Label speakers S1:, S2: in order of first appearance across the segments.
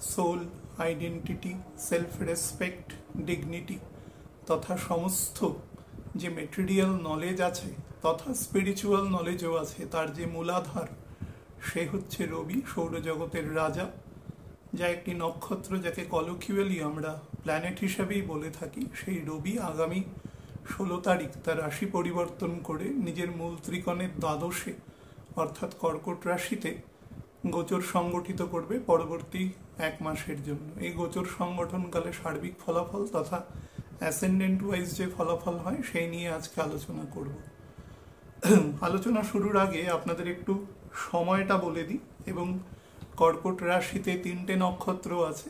S1: Soul, identity, self respect, dignity তথা সমস্ত যে মেটেরিয়াল নলেজ আছে তথা স্পিরিচুয়াল নলেজও আছে, তার যে মূলাধার সে হচ্ছে রবি, সৌরজগতের রাজা, যা একটি নক্ষত্র, যাকে কলোকিউয়ালি আমরা প্ল্যানেট হিসাবেই বলে থাকি। সেই রবি আগামী 16 তারিখ তার রাশি পরিবর্তন করে নিজের মূল ত্রিকোণের দ্বাদশে অর্থাৎ কর্কট রাশিতে গোচর সংগঠিত করবে পরবর্তী 1 মাসের জন্য। এই গোচর সংগঠনকালে সার্বিক ফলাফল তথা অ্যাসেন্ডেন্ট ওয়াইজ যে ফলাফল হয় সেই নিয়ে আজকে আলোচনা করব। আলোচনা শুরুর আগে আপনাদের একটু সময়টা বলে দিই। এবং কর্কট রাশিতে 3টে নক্ষত্র আছে।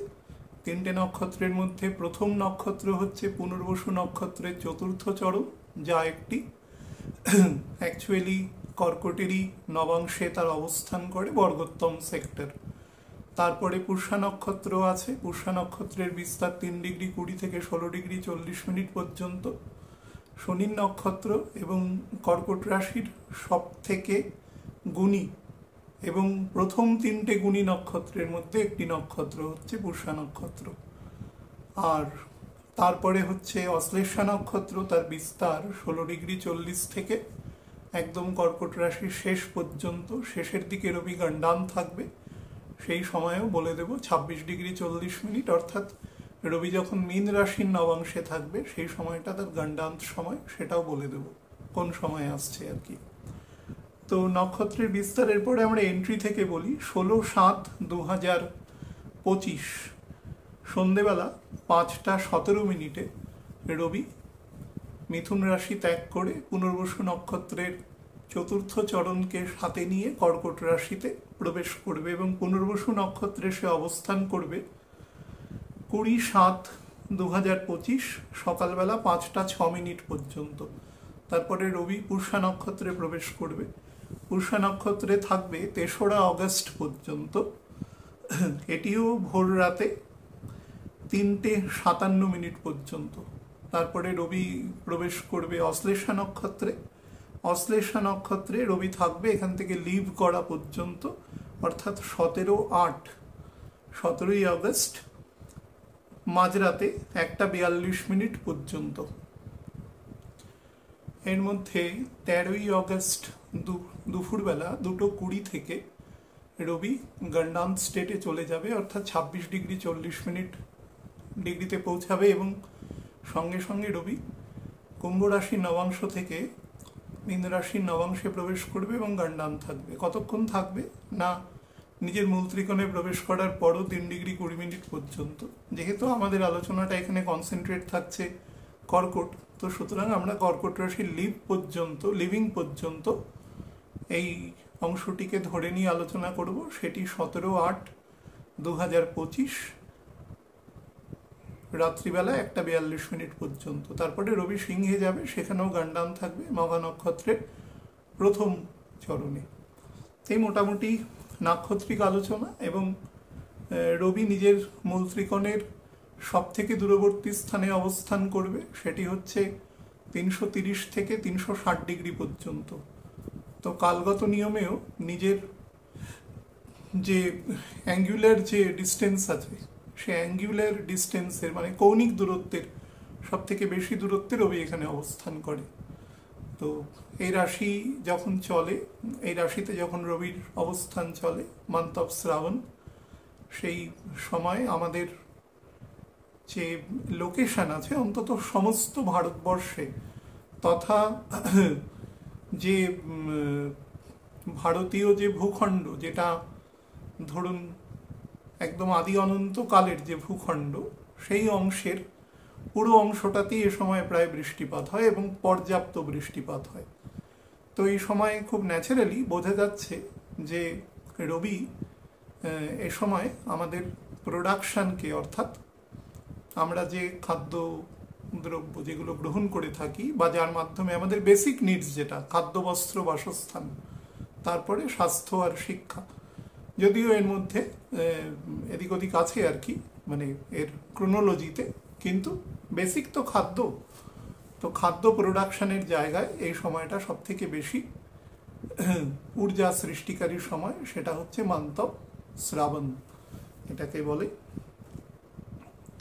S1: 3টে নক্ষত্রের মধ্যে প্রথম নক্ষত্র হচ্ছে পুনর্বসু নক্ষত্রের চতুর্থ চরণ, যা একটি অ্যাকচুয়ালি কর্কটেরই নবাংশে তার অবস্থান করে, বর্গোত্তম সেক্টর। তারপরে পুষ্যা নক্ষত্র আছে। পুষ্যা নক্ষত্রের বিস্তার 3 ডিগ্রি 20 থেকে 16 ডিগ্রি 40 মিনিট পর্যন্ত। শনি নক্ষত্র এবং কর্কট রাশির সব থেকে গুণী এবং প্রথম 3টে গুণী নক্ষত্রের মধ্যে একটি নক্ষত্র হচ্ছে পুষ্যা নক্ষত্র। আর তারপরে হচ্ছে অশ্লেষা নক্ষত্র, তার বিস্তার 16 ডিগ্রি 40 থেকে একদম কর্কট রাশির শেষ পর্যন্ত। শেষের দিকে রবি গণ্ডান থাকবে, সেই সময়ও বলে দেব 26 ডিগ্রি 40 মিনিট, অর্থাৎ রবি যখন মীন রাশির নবাংশে থাকবে সেই সময়টা তার গণ্ডান্ত সময়, সেটাও বলে দেব কোন সময় আসছে আর কি। তো নক্ষত্রের বিস্তারের পরে আমরা এন্ট্রি থেকে বলি। 16/7/2025 সন্ধেবেলা 5টা 17 মিনিটে রবি মিথুন রাশি ত্যাগ করে পুনর্বসু নক্ষত্রের চতুর্থ চরণকে সাথে নিয়ে কর্কট রাশিতে প্রবেশ করবে এবং পুনর্বসু নক্ষত্রে সে অবস্থান করবে 20/7/2025 সকালবেলা 5টা 6 মিনিট পর্যন্ত। তারপরে রবি পুষ্যা নক্ষত্রে প্রবেশ করবে। পুষ্যা নক্ষত্রে থাকবে 3রা অগস্ট পর্যন্ত। এটিও ভোর রাতে 3টে 57 মিনিট পর্যন্ত। তারপরে রবি প্রবেশ করবে অশ্লেষা নক্ষত্রে। অশ্লেষা নক্ষত্রে রবি থাকবে এখান থেকে লিভ করা পর্যন্ত, অর্থাৎ 17ই আগস্ট মাঝরাতে 1টা 42 মিনিট পর্যন্ত। এর মধ্যে 13ই আগস্ট দুপুরবেলা 2:20 থেকে রবি গণ্ডান্ত স্টেটে চলে যাবে, অর্থাৎ 26 ডিগ্রি 40 মিনিট ডিগ্রিতে পৌঁছাবে এবং সঙ্গে সঙ্গে রবি কুম্ভ রাশির নবাংশ থেকে মীন রাশির নবাংশে প্রবেশ করবে এবং গণ্ডান থাকবে। কতক্ষণ থাকবে না, নিজের মূল ত্রিকোণে প্রবেশ করার পরও 3 ডিগ্রি 20 মিনিট পর্যন্ত। যেহেতু আমাদের আলোচনাটা এখানে কনসেন্ট্রেট থাকছে কর্কট, তো সুতরাং আমরা কর্কট রাশির লিভিং পর্যন্ত এই অংশটিকে ধরে নিয়ে আলোচনা করব। সেটি 17/8/2025 রাত্রিবেলা 1টা 42 মিনিট পর্যন্ত। তারপরে রবি সিংহে যাবে, সেখানেও গণ্ডান থাকবে মঘা নক্ষত্রের প্রথম চরণে। এই মোটামুটি নাক্ষত্রিক আলোচনা। এবং রবি নিজের মূল ত্রিকোণের সব থেকে দূরবর্তী স্থানে অবস্থান করবে, সেটি হচ্ছে 330 থেকে 360 ডিগ্রি পর্যন্ত। তো কালগত নিয়মেও নিজের যে অ্যাঙ্গুলার যে ডিস্টেন্স আছে, সে অ্যাঙ্গুলার ডিস্টেন্সের মানে কৌণিক দূরত্বের সব থেকে বেশি দূরত্বে রবি এখানে অবস্থান করে। তো এই রাশি যখন চলে, এই রাশিতে যখন রবির অবস্থান চলে মান্থ অফ শ্রাবণ, সেই সময় আমাদের যে লোকেশন আছে অন্তত সমস্ত ভারতবর্ষে তথা যে ভারতীয় যে ভূখণ্ড, যেটা ধরুন একদম আদি অনন্তকালের যে ভূখণ্ড, সেই অংশের পুরো অংশটাতেই এ সময় প্রায় বৃষ্টিপাত হয় এবং পর্যাপ্ত বৃষ্টিপাত হয়। তো এই সময় খুব ন্যাচারালি বোঝা যাচ্ছে যে রবি এ সময় আমাদের প্রোডাকশনকে, অর্থাৎ আমরা যে খাদ্য দ্রব্য যেগুলো গ্রহণ করে থাকি বা যার মাধ্যমে আমাদের বেসিক নিডস, যেটা খাদ্য, বস্ত্র, বাসস্থান, তারপরে স্বাস্থ্য আর শিক্ষা, যদিও এর মধ্যে এদিক ওদিক আছে আর কি, মানে এর ক্রোনোলজিতে, কিন্তু বেসিক তো খাদ্য। তো খাদ্য প্রোডাকশনের জায়গায় এই সময়টা সব থেকে বেশি ঊর্জা সৃষ্টিকারী সময়, সেটা হচ্ছে মান্থ অফ শ্রাবণ। এটাকে বলে।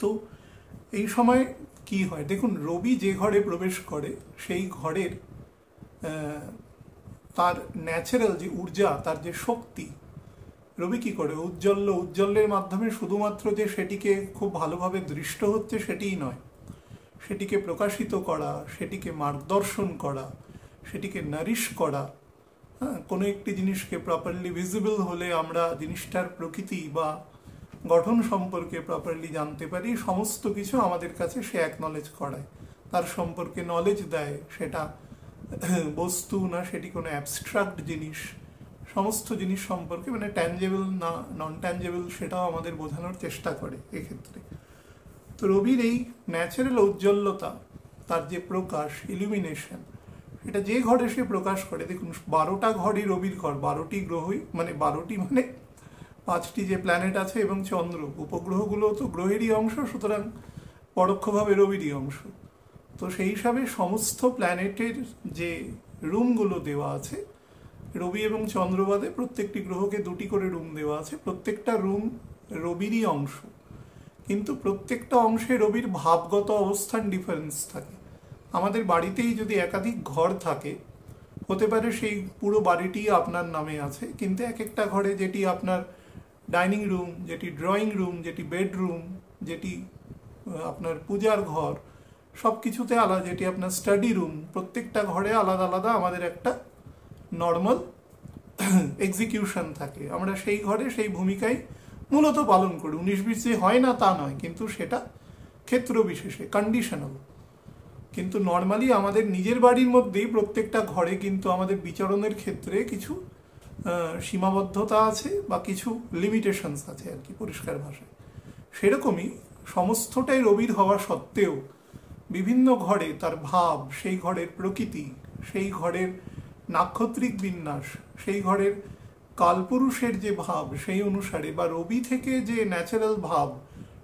S1: তো এই সময় কি হয় দেখুন, রবি যে ঘরে প্রবেশ করে সেই ঘরের তার ন্যাচারাল যে ঊর্জা, তার যে শক্তি, রবি কি করে উজ্জ্বলের মাধ্যমে শুধুমাত্র যে সেটিকে খুব ভালোভাবে দৃষ্ট হচ্ছে সেটিই নয়, সেটিকে প্রকাশিত করা, সেটিকে মার্গদর্শন করা, সেটিকে নারিশ করা, হ্যাঁ, কোনো একটি জিনিসকে প্রপারলি ভিজিবল হলে আমরা জিনিসটার প্রকৃতি বা গঠন সম্পর্কে প্রপারলি জানতে পারি, সমস্ত কিছু আমাদের কাছে সে অ্যাকনলেজ করায়, তার সম্পর্কে নলেজ দেয়, সেটা বস্তু না সেটি কোনো অ্যাবস্ট্রাক্ট জিনিস, সমস্ত জিনিস সম্পর্কে মানে ট্যাঞ্জেবল না নন ট্যাঞ্জেবল সেটাও আমাদের বোঝানোর চেষ্টা করে এক্ষেত্রে। তো রবির এই ন্যাচারাল ঔজ্জ্বল্যতা, তার যে প্রকাশ, ইলুমিনেশন, এটা যে ঘরে সে প্রকাশ করে, দেখুন 12টা ঘরই রবির ঘর, 12টি গ্রহই, মানে 12টি মানে 5টি যে প্ল্যানেট আছে এবং চন্দ্র, উপগ্রহগুলো তো গ্রহেরই অংশ, সুতরাং পরোক্ষভাবে রবিরই অংশ। তো সেই হিসাবে সমস্ত প্ল্যানেটের যে রুমগুলো দেওয়া আছে, রবি এবং চন্দ্র বাদে প্রত্যেকটি গ্রহকে 2টি করে রুম দেওয়া আছে, প্রত্যেকটা রুম রবিরই অংশ, কিন্তু প্রত্যেকটা অংশে রবির ভাবগত অবস্থান ডিফারেন্স থাকে। আমাদের বাড়িতেই যদি একাধিক ঘর থাকে, হতে পারে সেই পুরো বাড়িটি আপনার নামে আছে, কিন্তু এক একটা ঘরে, যেটি আপনার ডাইনিং রুম, যেটি ড্রয়িং রুম, যেটি বেডরুম, যেটি আপনার পূজার ঘর, সব কিছুতে আলাদা, যেটি আপনার স্টাডি রুম, প্রত্যেকটা ঘরে আলাদা আলাদা আমাদের একটা নর্মাল এক্সিকিউশন থাকে, আমরা সেই ঘরে সেই ভূমিকায় মূলত পালন করি। 19-20 যে হয় না তা নয়, কিন্তু সেটা ক্ষেত্র বিশেষে কন্ডিশনাল। কিন্তু নর্মালি আমাদের নিজের বাড়ির মধ্যেই প্রত্যেকটা ঘরে কিন্তু আমাদের বিচরণের ক্ষেত্রে কিছু সীমাবদ্ধতা আছে বা কিছু লিমিটেশনস আছে আর কি, পরিষ্কার ভাষায়। সেরকমই সমস্তটাই রবির হওয়া সত্ত্বেও বিভিন্ন ঘরে তার ভাব, সেই ঘরের প্রকৃতি, সেই ঘরের নাক্ষত্রিক বিন্যাস, সেই ঘরের কালপুরুষের যে ভাব, সেই অনুসারে বা রবি থেকে যে ন্যাচারাল ভাব,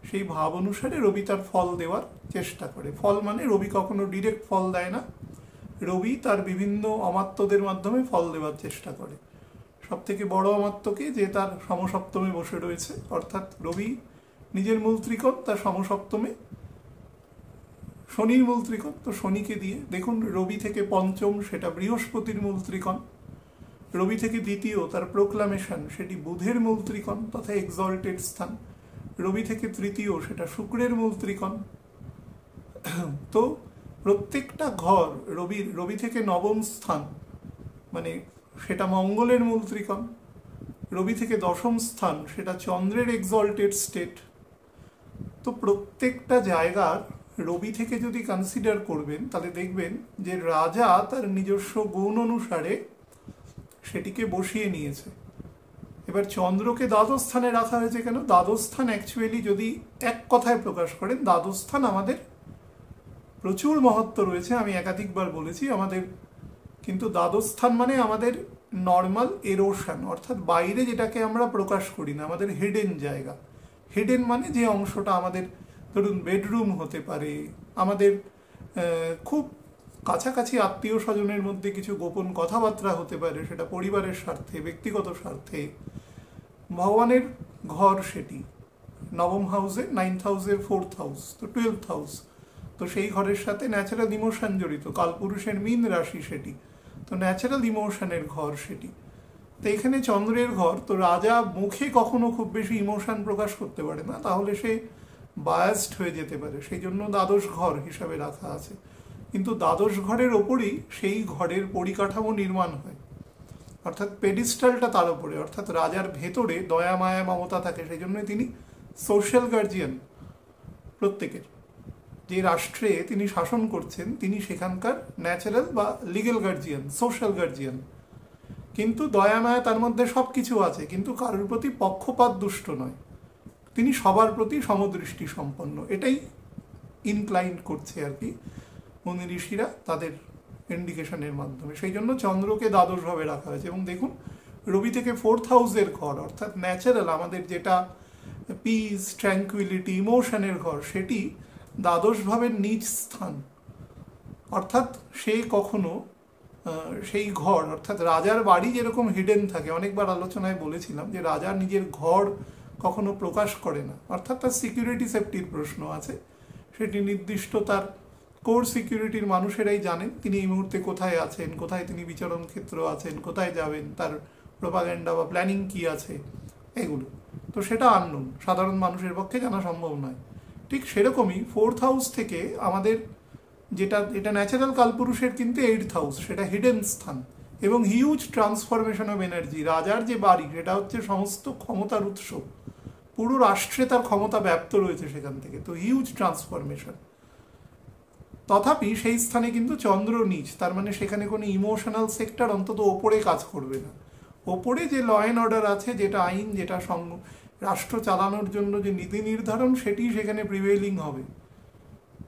S1: সেই ভাব অনুসারে রবি তার ফল দেওয়ার চেষ্টা করে। ফল মানে রবি কখনো ডিরেক্ট ফল দেয় না, রবি তার বিভিন্ন অমাত্যদের মাধ্যমে ফল দেওয়ার চেষ্টা করে। সব থেকে বড় অমাত্যকে, যে তার সমসপ্তমে বসে রয়েছে, অর্থাৎ রবি নিজের মূল ত্রিকোণ, তার সমসপ্তমে শনির মূল ত্রিকোণ, তো শনিকে দিয়ে দেখুন রবি থেকে পঞ্চম সেটা বৃহস্পতির মূল ত্রিকোণ, রবি থেকে দ্বিতীয় তার প্রোক্লামেশন সেটি বুধের মূল ত্রিকোণ তথা এক্সল্টেড স্থান, রবি থেকে তৃতীয় সেটা শুক্রের মূল ত্রিকোণ। তো প্রত্যেকটা ঘর রবি থেকে নবম স্থান মানে সেটা মঙ্গলের মূল ত্রিকোণ, রবি থেকে দশম স্থান সেটা চন্দ্রের এক্সল্টেড স্টেট। তো প্রত্যেকটা জায়গার রবি থেকে যদি কনসিডার করবেন, তাহলে দেখবেন যে রাজা তার নিজস্ব গুণ অনুসারে সেটিকে বসিয়ে নিয়েছে। এবার চন্দ্রকে দ্বাদশ স্থানে রাখা হয়েছে কেন? দ্বাদশ স্থান অ্যাকচুয়ালি যদি এক কথায় প্রকাশ করেন, দ্বাদশ স্থান আমাদের প্রচুর মহত্ব রয়েছে, আমি একাধিকবার বলেছি আমাদের, কিন্তু দ্বাদশ স্থান মানে আমাদের নর্মাল এরোশন, অর্থাৎ বাইরে যেটাকে আমরা প্রকাশ করি না, আমাদের হিডেন জায়গা। হিডেন মানে যে অংশটা আমাদের, ধরুন বেডরুম হতে পারে, আমাদের খুব কাছাকাছি আত্মীয় স্বজনের মধ্যে কিছু গোপন কথাবার্তা হতে পারে, সেটা পরিবারের স্বার্থে, ব্যক্তিগত স্বার্থে। ভগবানের ঘর সেটি নবম হাউসে, 9th হাউসের 4th হাউস, তো 12th হাউস, তো সেই ঘরের সাথে ন্যাচারাল ইমোশন জড়িত, কালপুরুষের মীন রাশি সেটি, তো ন্যাচারাল ইমোশনের ঘর সেটি। তো এখানে চন্দ্রের ঘর, তো রাজা মুখে কখনো খুব বেশি ইমোশন প্রকাশ করতে পারে না, তাহলে সে বায়াসড হয়ে যেতে পারে, সেই জন্য দ্বাদশ ঘর হিসাবে রাখা আছে। কিন্তু দ্বাদশ ঘরের ওপরই সেই ঘরের পরিকাঠামো নির্মাণ হয়, অর্থাৎ পেডিস্টালটা তার উপরে, অর্থাৎ রাজার ভেতরে দয়া মায়া মমতা থাকে, সেই জন্যই তিনি সোশ্যাল গার্জিয়ান। প্রত্যেকের যে রাষ্ট্রে তিনি শাসন করছেন, তিনি সেখানকার ন্যাচারাল বা লিগেল গার্জিয়ান, সোশ্যাল গার্জিয়ান। কিন্তু দয়া মায়া তার মধ্যে সব কিছু আছে, কিন্তু কারোর প্রতি পক্ষপাত দুষ্ট নয়, তিনি সবার প্রতি সমদৃষ্টি সম্পন্ন, এটাই ইনক্লাইন করছে আর কি মুনি ঋষিরা তাদের ইন্ডিকেশনের মাধ্যমে। সেই জন্য চন্দ্রকে দ্বাদশভাবে রাখা হয়েছে। এবং দেখুন রবি থেকে 4th হাউসের ঘর, অর্থাৎ ন্যাচারাল আমাদের যেটা পিস, ট্র্যাঙ্কুইলিটি, ইমোশনের ঘর, সেটি দ্বাদশভাবের নিজ স্থান, অর্থাৎ সে কখনো সেই ঘর, অর্থাৎ রাজার বাড়ি যেরকম হিডেন থাকে, অনেকবার আলোচনায় বলেছিলাম যে রাজা নিজের ঘর কখনো প্রকাশ করে না, অর্থাৎ তার সিকিউরিটি সেফটির প্রশ্ন আছে, সেটি নির্দিষ্ট তার কোর সিকিউরিটির মানুষেরাই জানেন তিনি এই মুহূর্তে কোথায় আছেন, কোথায় তিনি বিচরণ ক্ষেত্র আছেন, কোথায় যাবেন, তার প্রোপাগ্যান্ডা বা প্ল্যানিং কি আছে, এগুলো তো সেটা আননোন, সাধারণ মানুষের পক্ষে জানা সম্ভব নয়। ঠিক সেরকমই 4th হাউস থেকে আমাদের এটা ন্যাচারাল কালপুরুষের কিন্তু 8th হাউস, সেটা হিডেন স্থান এবং হিউজ ট্রান্সফরমেশন অফ এনার্জি। রাজার যে বাড়ি সেটা হচ্ছে সমস্ত ক্ষমতার উৎস, পুরো রাষ্ট্রে তার ক্ষমতা ব্যাপ্ত রয়েছে সেখান থেকে, তো হিউজ ট্রান্সফরমেশন। তথাপি সেই স্থানে কিন্তু চন্দ্র নিচ, তার মানে সেখানে কোনো ইমোশনাল সেক্টর অন্তত ওপরে কাজ করবে না। ওপরে যে ল অ্যান্ড অর্ডার আছে, যেটা আইন, যেটা রাষ্ট্র চালানোর জন্য যে নীতি নির্ধারণ, সেটি সেখানে প্রিভেইলিং হবে।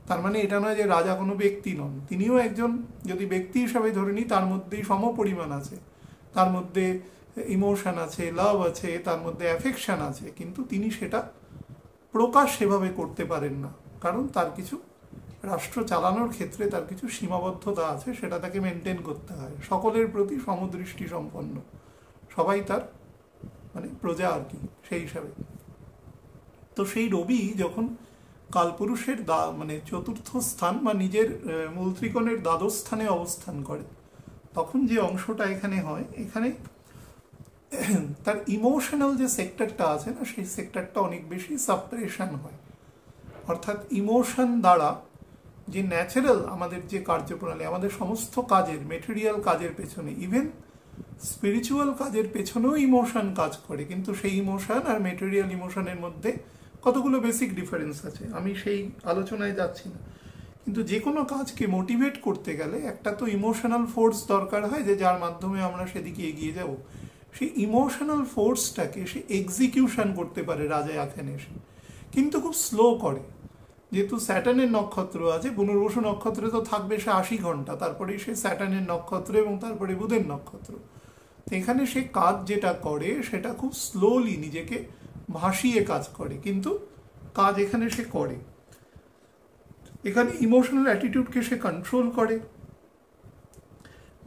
S1: তার মানে এটা নয় যে রাজা কোনো ব্যক্তি নন, তিনিও একজন, যদি ব্যক্তি হিসাবে ধরে নিই, তার মধ্যেই সমপরিমাণ আছে, তার মধ্যে ইমোশন আছে, লাভ আছে, তার মধ্যে অ্যাফেকশন আছে, কিন্তু তিনি সেটা প্রকাশ সেভাবে করতে পারেন না, কারণ তার কিছু রাষ্ট্র চালানোর ক্ষেত্রে তার কিছু সীমাবদ্ধতা আছে, সেটা তাকে মেনটেন করতে হয়। সকলের প্রতি সমদৃষ্টি সম্পন্ন, সবাই তার মানে প্রজা আর কি, সেই হিসাবে। তো সেই রবি যখন কালপুরুষের মানে চতুর্থ স্থান বা নিজের মূল ত্রিকোণের দ্বাদশ স্থানে অবস্থান করে, তখন যে অংশটা এখানে হয়, এখানে তার ইমোশনাল যে সেক্টরটা আছে না, সেই সেক্টরটা অনেক বেশি সাপ্রেশন হয়। অর্থাৎ ইমোশন দ্বারা যে ন্যাচারাল আমাদের যে কার্যপ্রণালী, আমাদের সমস্ত কাজের, মেটেরিয়াল কাজের পেছনে, ইভেন স্পিরিচুয়াল কাজের পেছনেও ইমোশন কাজ করে, কিন্তু সেই ইমোশন আর মেটেরিয়াল ইমোশনের মধ্যে কতগুলো বেসিক ডিফারেন্স আছে, আমি সেই আলোচনায় যাচ্ছি না। কিন্তু যে কোনো কাজকে মোটিভেট করতে গেলে একটা তো ইমোশনাল ফোর্স দরকার হয়, যে যার মাধ্যমে আমরা সেদিকে এগিয়ে যাব। সেই ইমোশনাল ফোর্সটাকে সে এক্সিকিউশন করতে পারে রাজা এখানে এসে, কিন্তু খুব স্লো করে। যেহেতু স্যাটার্নের নক্ষত্র আছে, পুনর্বসু নক্ষত্রে তো থাকবে সে 80 ঘন্টা, তারপরেই সে স্যাটার্নের নক্ষত্র এবং তারপরে বুধের নক্ষত্র। তো এখানে সে কাজ যেটা করে সেটা খুব স্লোলি নিজেকে ভাসিয়ে কাজ করে, কিন্তু কাজ এখানে সে করে। এখানে ইমোশনাল অ্যাটিটিউডকে সে কন্ট্রোল করে।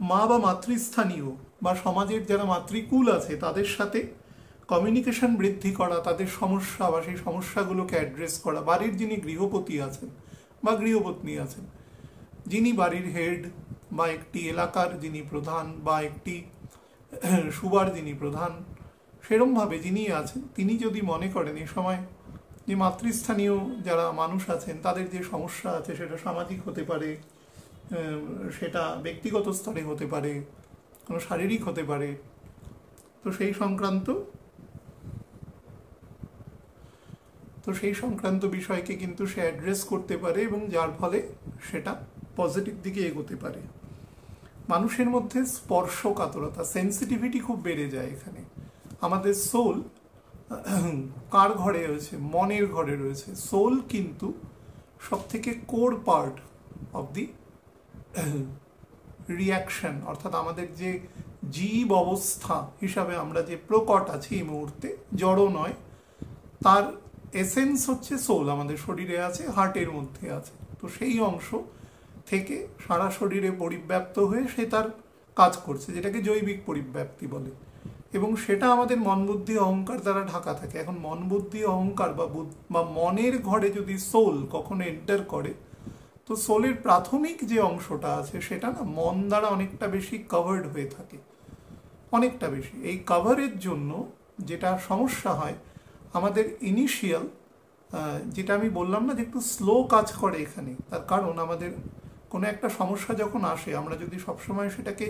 S1: মা বা মাতৃস্থানীয় বা সমাজের যারা মাতৃকুল আছে তাদের সাথে কমিউনিকেশন বৃদ্ধি করা, তাদের সমস্যা বা সেই সমস্যাগুলোকে অ্যাড্রেস করা। বাড়ির যিনি গৃহপতি আছেন বা গৃহপত্নী আছেন, যিনি বাড়ির হেড বা একটি এলাকার যিনি প্রধান বা একটি সুবার যিনি প্রধান, সেরমভাবে যিনি আছেন, তিনি যদি মনে করেন এই সময় যে মাতৃস্থানীয় যারা মানুষ আছেন তাদের যে সমস্যা আছে, সেটা সামাজিক হতে পারে, সেটা ব্যক্তিগত স্তরে হতে পারে, কোনো শারীরিক হতে পারে, তো সেই সংক্রান্ত বিষয়কে কিন্তু সে অ্যাড্রেস করতে পারে, এবং যার ফলে সেটা পজিটিভ দিকে এগোতে পারে। মানুষের মধ্যে স্পর্শকাতরতা, সেন্সিটিভিটি খুব বেড়ে যায় এখানে। আমাদের সোল কার ঘরে রয়েছে? মনের ঘরে রয়েছে। সোল কিন্তু সব থেকে core part of the reaction, অর্থাৎ আমাদের যে জীব অবস্থা হিসাবে আমরা যে প্রকট আছি এই মুহূর্তে, জড় নয়, তার এসেন্স হচ্ছে সোল, আমাদের শরীরে আছে, হার্টের মধ্যে আছে। তো সেই অংশ থেকে সারা শরীরে পরিব্যাপ্ত হয়ে সে তার কাজ করছে, যেটাকে জৈবিক পরিব্যাপ্তি বলে, এবং সেটা আমাদের মন বুদ্ধি অহংকার দ্বারা ঢাকা থাকে। এখন মন বুদ্ধি অহংকার বা মনের ঘরে যদি সোল কখনো এন্টার করে, তো সোলের প্রাথমিক যে অংশটা আছে সেটা না মন দ্বারা অনেকটা বেশি কভার্ড হয়ে থাকে, অনেকটা বেশি। এই কভারের জন্য যেটা সমস্যা হয়, আমাদের ইনিশিয়াল যেটা আমি বললাম না যে একটু স্লো কাজ করে এখানে, তার কারণ আমাদের কোনো একটা সমস্যা যখন আসে, আমরা যদি সবসময় সেটাকে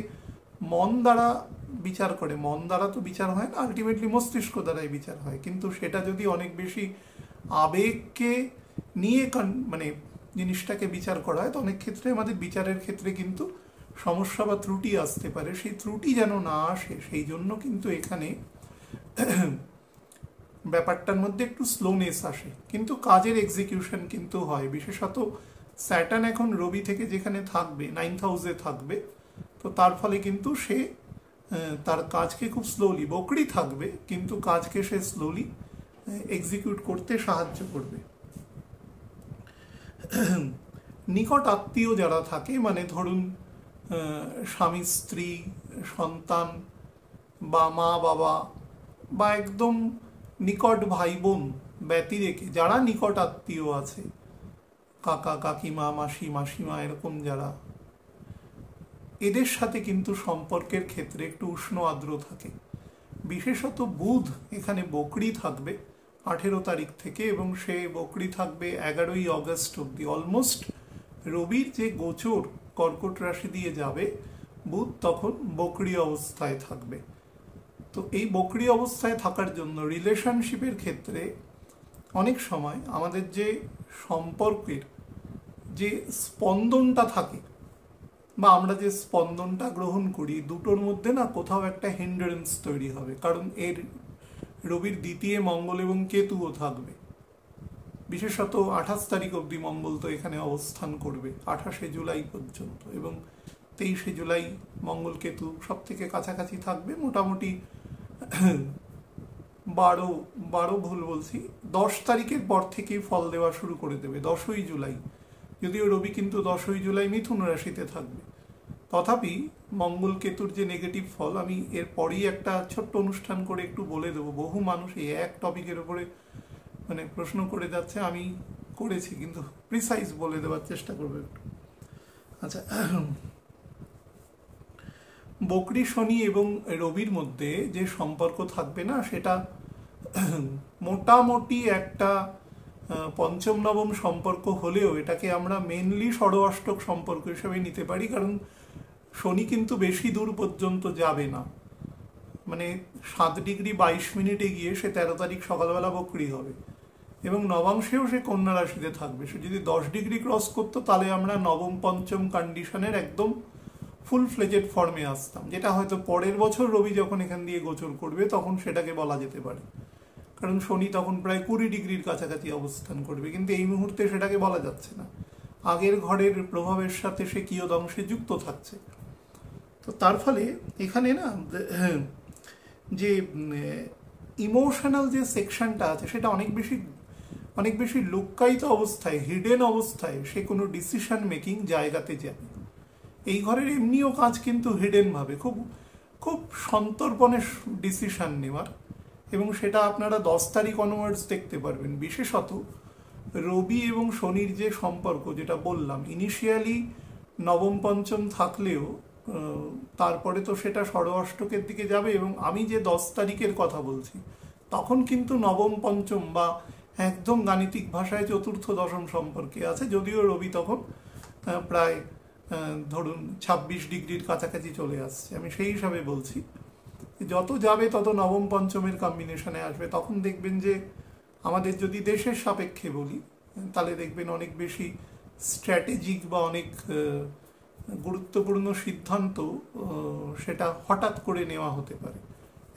S1: মন দ্বারা বিচার করে, মন দ্বারা তো বিচার হয় না, আলটিমেটলি মস্তিষ্ক দ্বারাই বিচার হয়, কিন্তু সেটা যদি অনেক বেশি আবেগকে নিয়ে মানে জিনিসটাকে বিচার করা হয়, তো অনেক ক্ষেত্রে আমাদের বিচারের ক্ষেত্রে কিন্তু সমস্যা বা ত্রুটি আসতে পারে। সেই ত্রুটি যেন না আসে, সেই জন্য কিন্তু এখানে ব্যাপারটার মধ্যে একটু স্লোনেস আসে, কিন্তু কাজের এক্সিকিউশন কিন্তু হয়। বিশেষত স্যাটার্ন এখন রবি থেকে যেখানে থাকবে, 9th হাউসে থাকবে, তো তার ফলে কিন্তু সে তার কাজকে খুব স্লোলি, বকরি থাকবে কিন্তু কাজকে সে স্লোলি এক্সিকিউট করতে সাহায্য করবে। নিকট আত্মীয় যারা থাকে, মানে ধরুন স্বামী স্ত্রী, সন্তান বা মা বাবা, বা একদম নিকট ভাই বোন ব্যতি রেখে যারা নিকট আত্মীয় আছে, কাকা কাকিমা মাসি মাসিমা এরকম যারা, এদের সাথে কিন্তু সম্পর্কের ক্ষেত্রে একটু উষ্ণ আর্দ্র থাকে। বিশেষত বুধ এখানে বকরি থাকবে 18 তারিখ থেকে, এবং সে বকরি থাকবে 11ই অগস্ট অব্দি। অলমোস্ট রবির যে গোচর কর্কট রাশি দিয়ে যাবে, বুধ তখন বকরি অবস্থায় থাকবে। তো এই বকরি অবস্থায় থাকার জন্য রিলেশনশিপের ক্ষেত্রে অনেক সময় আমাদের যে সম্পর্কের যে স্পন্দনটা থাকে বা আমরা যে স্পন্দনটা গ্রহণ করি, দুটোর মধ্যে না কোথাও একটা হিন্ডারেন্স তৈরি হবে। কারণ এর রবির দ্বিতীয় মঙ্গল এবং কেতুও থাকবে। বিশেষত 28 তারিখ অবধি মঙ্গল তো এখানে অবস্থান করবে, 28শে জুলাই পর্যন্ত, এবং 23শে জুলাই মঙ্গল কেতু সব থেকে কাছাকাছি থাকবে। মোটামুটি 10 তারিখের পর থেকেই ফল দেওয়া শুরু করে দেবে, 10ই জুলাই। যদিও রবি কিন্তু 10ই জুলাই মিথুন রাশিতে থাকবে, তথাপি মঙ্গল কেতুর যে নেগেটিভ ফল আমি এরপরই একটা ছোট্ট অনুষ্ঠান করে একটু বলে দেবো। বহু মানুষ এই এক টপিকের উপরে মানে প্রশ্ন করে যাচ্ছে, আমি করেছি কিন্তু প্রিসাইজ বলে দেওয়ার চেষ্টা করবো একটু। আচ্ছা, বকরি শনি এবং রবির মধ্যে যে সম্পর্ক থাকবে না, সেটা মোটামুটি একটা পঞ্চম নবম সম্পর্ক হলেও এটাকে আমরা মেনলি ষড়অষ্টক সম্পর্ক হিসেবে নিতে পারি। কারণ শনি কিন্তু বেশি দূর পর্যন্ত যাবে না, মানে 7 ডিগ্রি 22 মিনিটে গিয়ে সে 13 তারিখ সকালবেলা বকরি হবে, এবং নবাংশেও সে কন্যা রাশিতে থাকবে। সে যদি 10 ডিগ্রি ক্রস করতো তাহলে আমরা নবম পঞ্চম কন্ডিশনের একদম ফুল ফ্লেজেড ফর্মে আসতাম, যেটা হয়তো পরের বছর রবি যখন এখান দিয়ে গোচর করবে তখন সেটাকে বলা যেতে পারে। কারণ শনি তখন প্রায় 20 ডিগ্রির কাছাকাছি অবস্থান করবে, কিন্তু এই মুহূর্তে সেটাকে বলা যাচ্ছে না। আগের ঘরের প্রভাবের সাথে সে কিয়দংশে যুক্ত থাকছে। তো তার ফলে এখানে না যে ইমোশনাল যে সেকশনটা আছে সেটা অনেক বেশি লুক্কায়িত অবস্থায়, হিডেন অবস্থায় সে কোনো ডিসিশন মেকিং জায়গাতে যাবে। এই ঘরের এমনিও কাজ কিন্তু হিডেন ভাবে, খুব খুব সন্তর্পণে ডিসিশন নেওয়ার, এবং সেটা আপনারা 10 তারিখ অনওয়ার্ডস দেখতে পারবেন। বিশেষত রবি এবং শনির যে সম্পর্ক, যেটা বললাম ইনিশিয়ালি নবম পঞ্চম থাকলেও তারপরে তো সেটা ষড়অষ্টকের দিকে যাবে, এবং আমি যে 10 তারিখের কথা বলছি তখন কিন্তু নবম পঞ্চম বা একদম গাণিতিক ভাষায় চতুর্থ দশম সম্পর্কে আছে, যদিও রবি তখন প্রায় ধরুন 26 ডিগ্রির কাছাকাছি চলে আসছে। আমি সেই হিসাবে বলছি, যত যাবে তত নবম পঞ্চমের কম্বিনেশনে আসবে। তখন দেখবেন যে আমাদের যদি দেশের সাপেক্ষে বলি, তাহলে দেখবেন অনেক বেশি স্ট্র্যাটেজিক বা অনেক গুরুত্বপূর্ণ সিদ্ধান্ত সেটা হঠাৎ করে নেওয়া হতে পারে।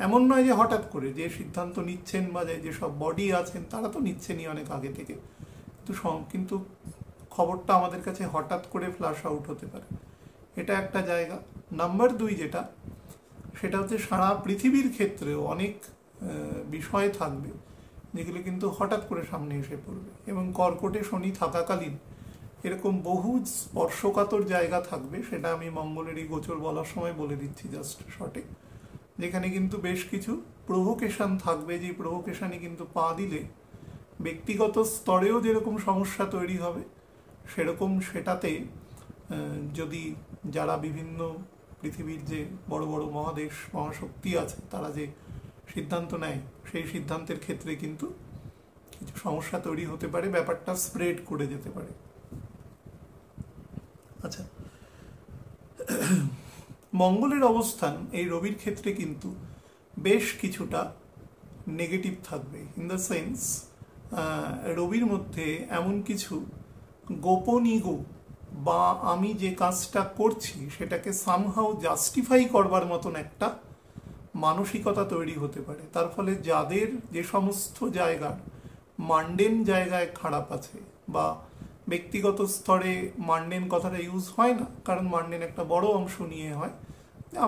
S1: এমন নয় যে হঠাৎ করে যে সিদ্ধান্ত নিচ্ছেন বা যেসব বডি আছেন তারা তো নিচ্ছেনই অনেক আগে থেকে, কিন্তু খবরটা আমাদের কাছে হঠাৎ করে ফ্ল্যাশ আউট হতে পারে। এটা একটা জায়গা। নাম্বার 2 যেটা, সেটা হচ্ছে সারা পৃথিবীর ক্ষেত্রেও অনেক বিষয় থাকবে যেগুলো কিন্তু হঠাৎ করে সামনে এসে পড়বে, এবং কর্কটে শনি থাকাকালীন এরকম বহু স্পর্শকাতর জায়গা থাকবে। সেটা আমি মঙ্গলের এই গোচর বলার সময় বলে দিচ্ছি জাস্ট শর্টে, যেখানে কিন্তু বেশ কিছু প্রভোকেশন থাকবে, যে প্রভোকেশনে কিন্তু পা দিলে ব্যক্তিগত স্তরেও যেরকম সমস্যা তৈরি হবে, সেরকম সেটাতে যদি যারা বিভিন্ন পৃথিবীর যে বড় বড় মহাদেশ মহাশক্তি আছে তারা যে সিদ্ধান্ত নেয়, সেই সিদ্ধান্তের ক্ষেত্রে কিন্তু কিছু সমস্যা তৈরি হতে পারে, ব্যাপারটা স্প্রেড করে যেতে পারে। আচ্ছা, মঙ্গলের অবস্থান এই রবির ক্ষেত্রে কিন্তু বেশ কিছুটা নেগেটিভ থাকবে, ইন দ্য সেন্স রবির মধ্যে এমন কিছু গোপন ইগো বা আমি যে কাজটা করছি সেটাকে সামহাউ জাস্টিফাই করবার মতন একটা মানসিকতা তৈরি হতে পারে। তার ফলে যাদের যে সমস্ত জায়গার মান্ডেন জায়গায় খারাপ আছে, বা ব্যক্তিগত স্তরে মান্ডেন কথাটা ইউজ হয় না, কারণ মান্ডেন একটা বড় অংশ নিয়ে হয়,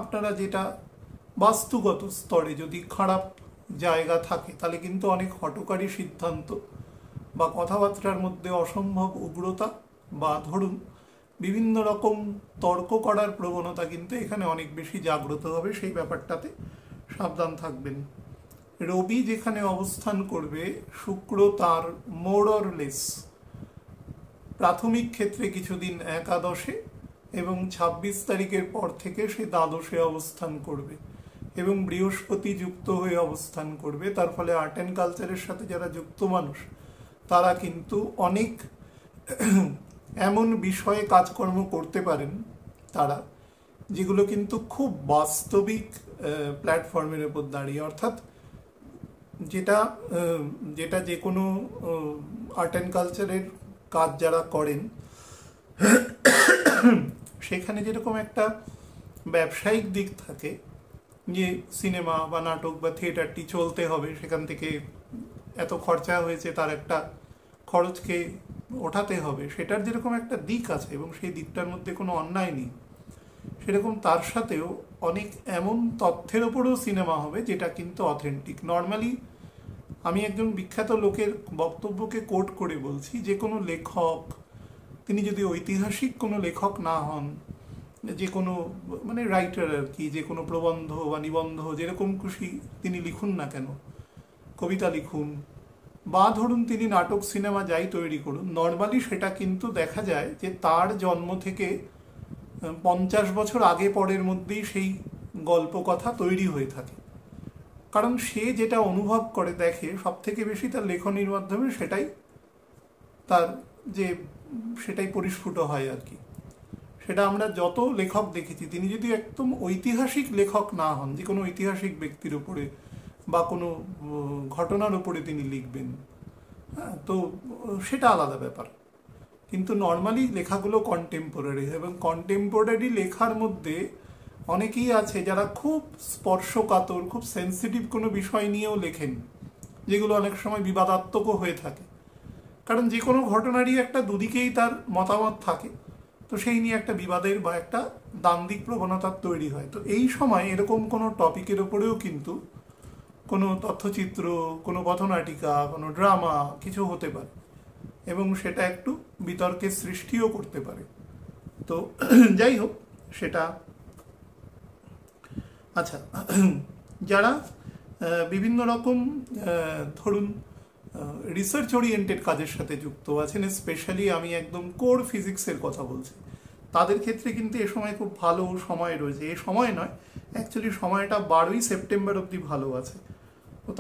S1: আপনারা যেটা বাস্তুগত স্তরে যদি খারাপ জায়গা থাকে তাহলে কিন্তু অনেক হঠকারী সিদ্ধান্ত বা কথাবার্তার মধ্যে অসম্ভব উগ্রতা বা ধরুন বিভিন্ন রকম তর্ক করার প্রবণতা কিন্তু এখানে অনেক বেশি জাগ্রত হবে। সেই ব্যাপারটাতে সাবধান থাকবেন। রবি যেখানে অবস্থান করবে, শুক্র তার মোর অর লেস প্রাথমিক ক্ষেত্রে কিছুদিন একাদশে এবং ২৬ তারিখের পর থেকে সে দ্বাদশে অবস্থান করবে এবং বৃহস্পতি যুক্ত হয়ে অবস্থান করবে। তার ফলে আর্ট অ্যান্ড কালচারের সাথে যারা যুক্ত মানুষ তারা কিন্তু অনেক এমন বিষয়ে কাজকর্ম করতে পারেন তারা, যেগুলো কিন্তু খুব বাস্তবিক প্ল্যাটফর্মের উপর দাঁড়িয়ে, অর্থাৎ যেটা যেটা যে কোনো আর্ট অ্যান্ড কালচারের কাজ যারা করেন সেখানে যেরকম একটা ব্যবসায়িক দিক থাকে, যে সিনেমা বা নাটক বা থিয়েটারটি চলতে হবে, সেখান থেকে এত খরচা হয়েছে, তার একটা খরচকে ওঠাতে হবে, সেটার যেরকম একটা দিক আছে এবং সেই দিকটার মধ্যে কোনো অন্যায় নেই, সেরকম তার সাথেও অনেক এমন তথ্যের ওপরেও সিনেমা হবে যেটা কিন্তু অথেন্টিক। নর্মালি আমি একজন বিখ্যাত লোকের বক্তব্যকে কোট করে বলছি, যে কোনো লেখক, তিনি যদি ঐতিহাসিক কোনো লেখক না হন, যে কোনো মানে রাইটার আর কি, যে কোনো প্রবন্ধ বা নিবন্ধ যেরকম খুশি তিনি লিখুন না কেন, কবিতা লিখুন বা ধরুন তিনি নাটক সিনেমা যাই তৈরি করুন, নর্মালি সেটা কিন্তু দেখা যায় যে তার জন্ম থেকে 50 বছর আগে পরের মধ্যেই সেই গল্প কথা তৈরি হয়ে থাকে। কারণ সে যেটা অনুভব করে দেখে সব থেকে বেশি তার লেখনীর মাধ্যমে সেটাই পরিস্ফুট হয় আর কি। সেটা আমরা যত লেখক দেখেছি, তিনি যদি একদম ঐতিহাসিক লেখক না হন, যে কোনো ঐতিহাসিক ব্যক্তির উপরে বা কোনো ঘটনার উপরে তিনি লিখবেন, হ্যাঁ, তো সেটা আলাদা ব্যাপার। কিন্তু নর্মালি লেখাগুলো কন্টেম্পোরারি, এবং কন্টেম্পোরারি লেখার মধ্যে অনেকেই আছে যারা খুব স্পর্শকাতর, খুব সেন্সিটিভ কোনো বিষয় নিয়েও লেখেন, যেগুলো অনেক সময় বিবাদাত্মকও হয়ে থাকে। কারণ যে কোনো ঘটনারই একটা দুদিকেই তার মতামত থাকে, তো সেই নিয়ে একটা বিবাদের বা একটা দ্বান্দ্বিক প্রবণতার তৈরি হয়। তো এই সময় এরকম কোনো টপিকের ওপরেও কিন্তু কোনো তথ্যচিত্র, কোনো পথনাটিকা, কোনো ড্রামা কিছু হতে পারে এবং সেটা একটু বিতর্কের সৃষ্টিও করতে পারে। তো যাই হোক, সেটা আচ্ছা। যারা বিভিন্ন রকম ধরুন রিসার্চ ওরিয়েন্টেড কাজের সাথে যুক্ত আছেন, স্পেশালি আমি একদম কোর ফিজিক্সের কথা বলছি, তাদের ক্ষেত্রে কিন্তু এ সময় খুব ভালো সময় রয়েছে। এ সময় নয়, অ্যাকচুয়ালি সময়টা 12ই সেপ্টেম্বর অবধি ভালো আছে। তো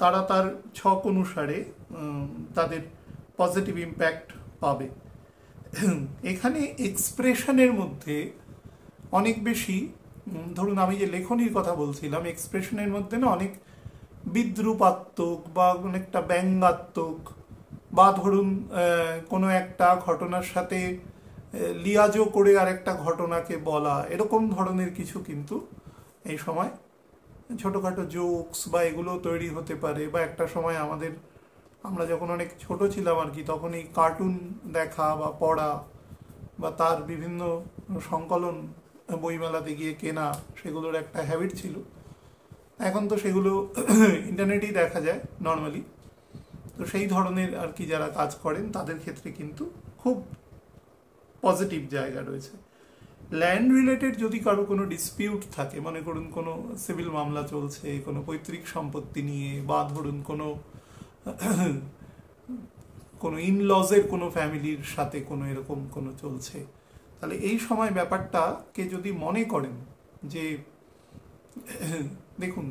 S1: তারা তার ছক অনুসারে তাদের পজিটিভ ইম্প্যাক্ট পাবে। এখানে এক্সপ্রেশনের মধ্যে অনেক বেশি, ধরুন আমি যে লেখনীর কথা বলছিলাম, এক্সপ্রেশনের মধ্যে না অনেক বিদ্রুপাত্মক বা অনেকটা ব্যঙ্গাত্মক, বা ধরুন কোনো একটা ঘটনার সাথে লিয়াজো করে আরেকটা ঘটনাকে বলা, এরকম ধরনের কিছু কিন্তু এই সময় ছোটোখাটো জোকস বা এগুলো তৈরি হতে পারে। বা একটা সময় আমরা যখন অনেক ছোট ছিলাম আর কি, তখন এই কার্টুন দেখা বা পড়া বা তার বিভিন্ন সংকলন বইমেলাতে গিয়ে কেনা, সেগুলোর একটা হ্যাবিট ছিল। এখন তো সেগুলো ইন্টারনেটেই দেখা যায় নর্মালি। তো সেই ধরনের আর কি যারা কাজ করেন তাদের ক্ষেত্রে কিন্তু খুব পজিটিভ জায়গা রয়েছে। ল্যান্ড রিলেটেড যদি কারো কোনো ডিসপিউট থাকে, মনে করুন কোনো সিভিল মামলা চলছে কোনো পৈতৃক সম্পত্তি নিয়ে, বা ধরুন কোনো ইনলজের কোনো ফ্যামিলির সাথে কোনো এরকম কোনো চলছে, তাহলে এই সময় ব্যাপারটাকে যদি মনে করেন যে, দেখুন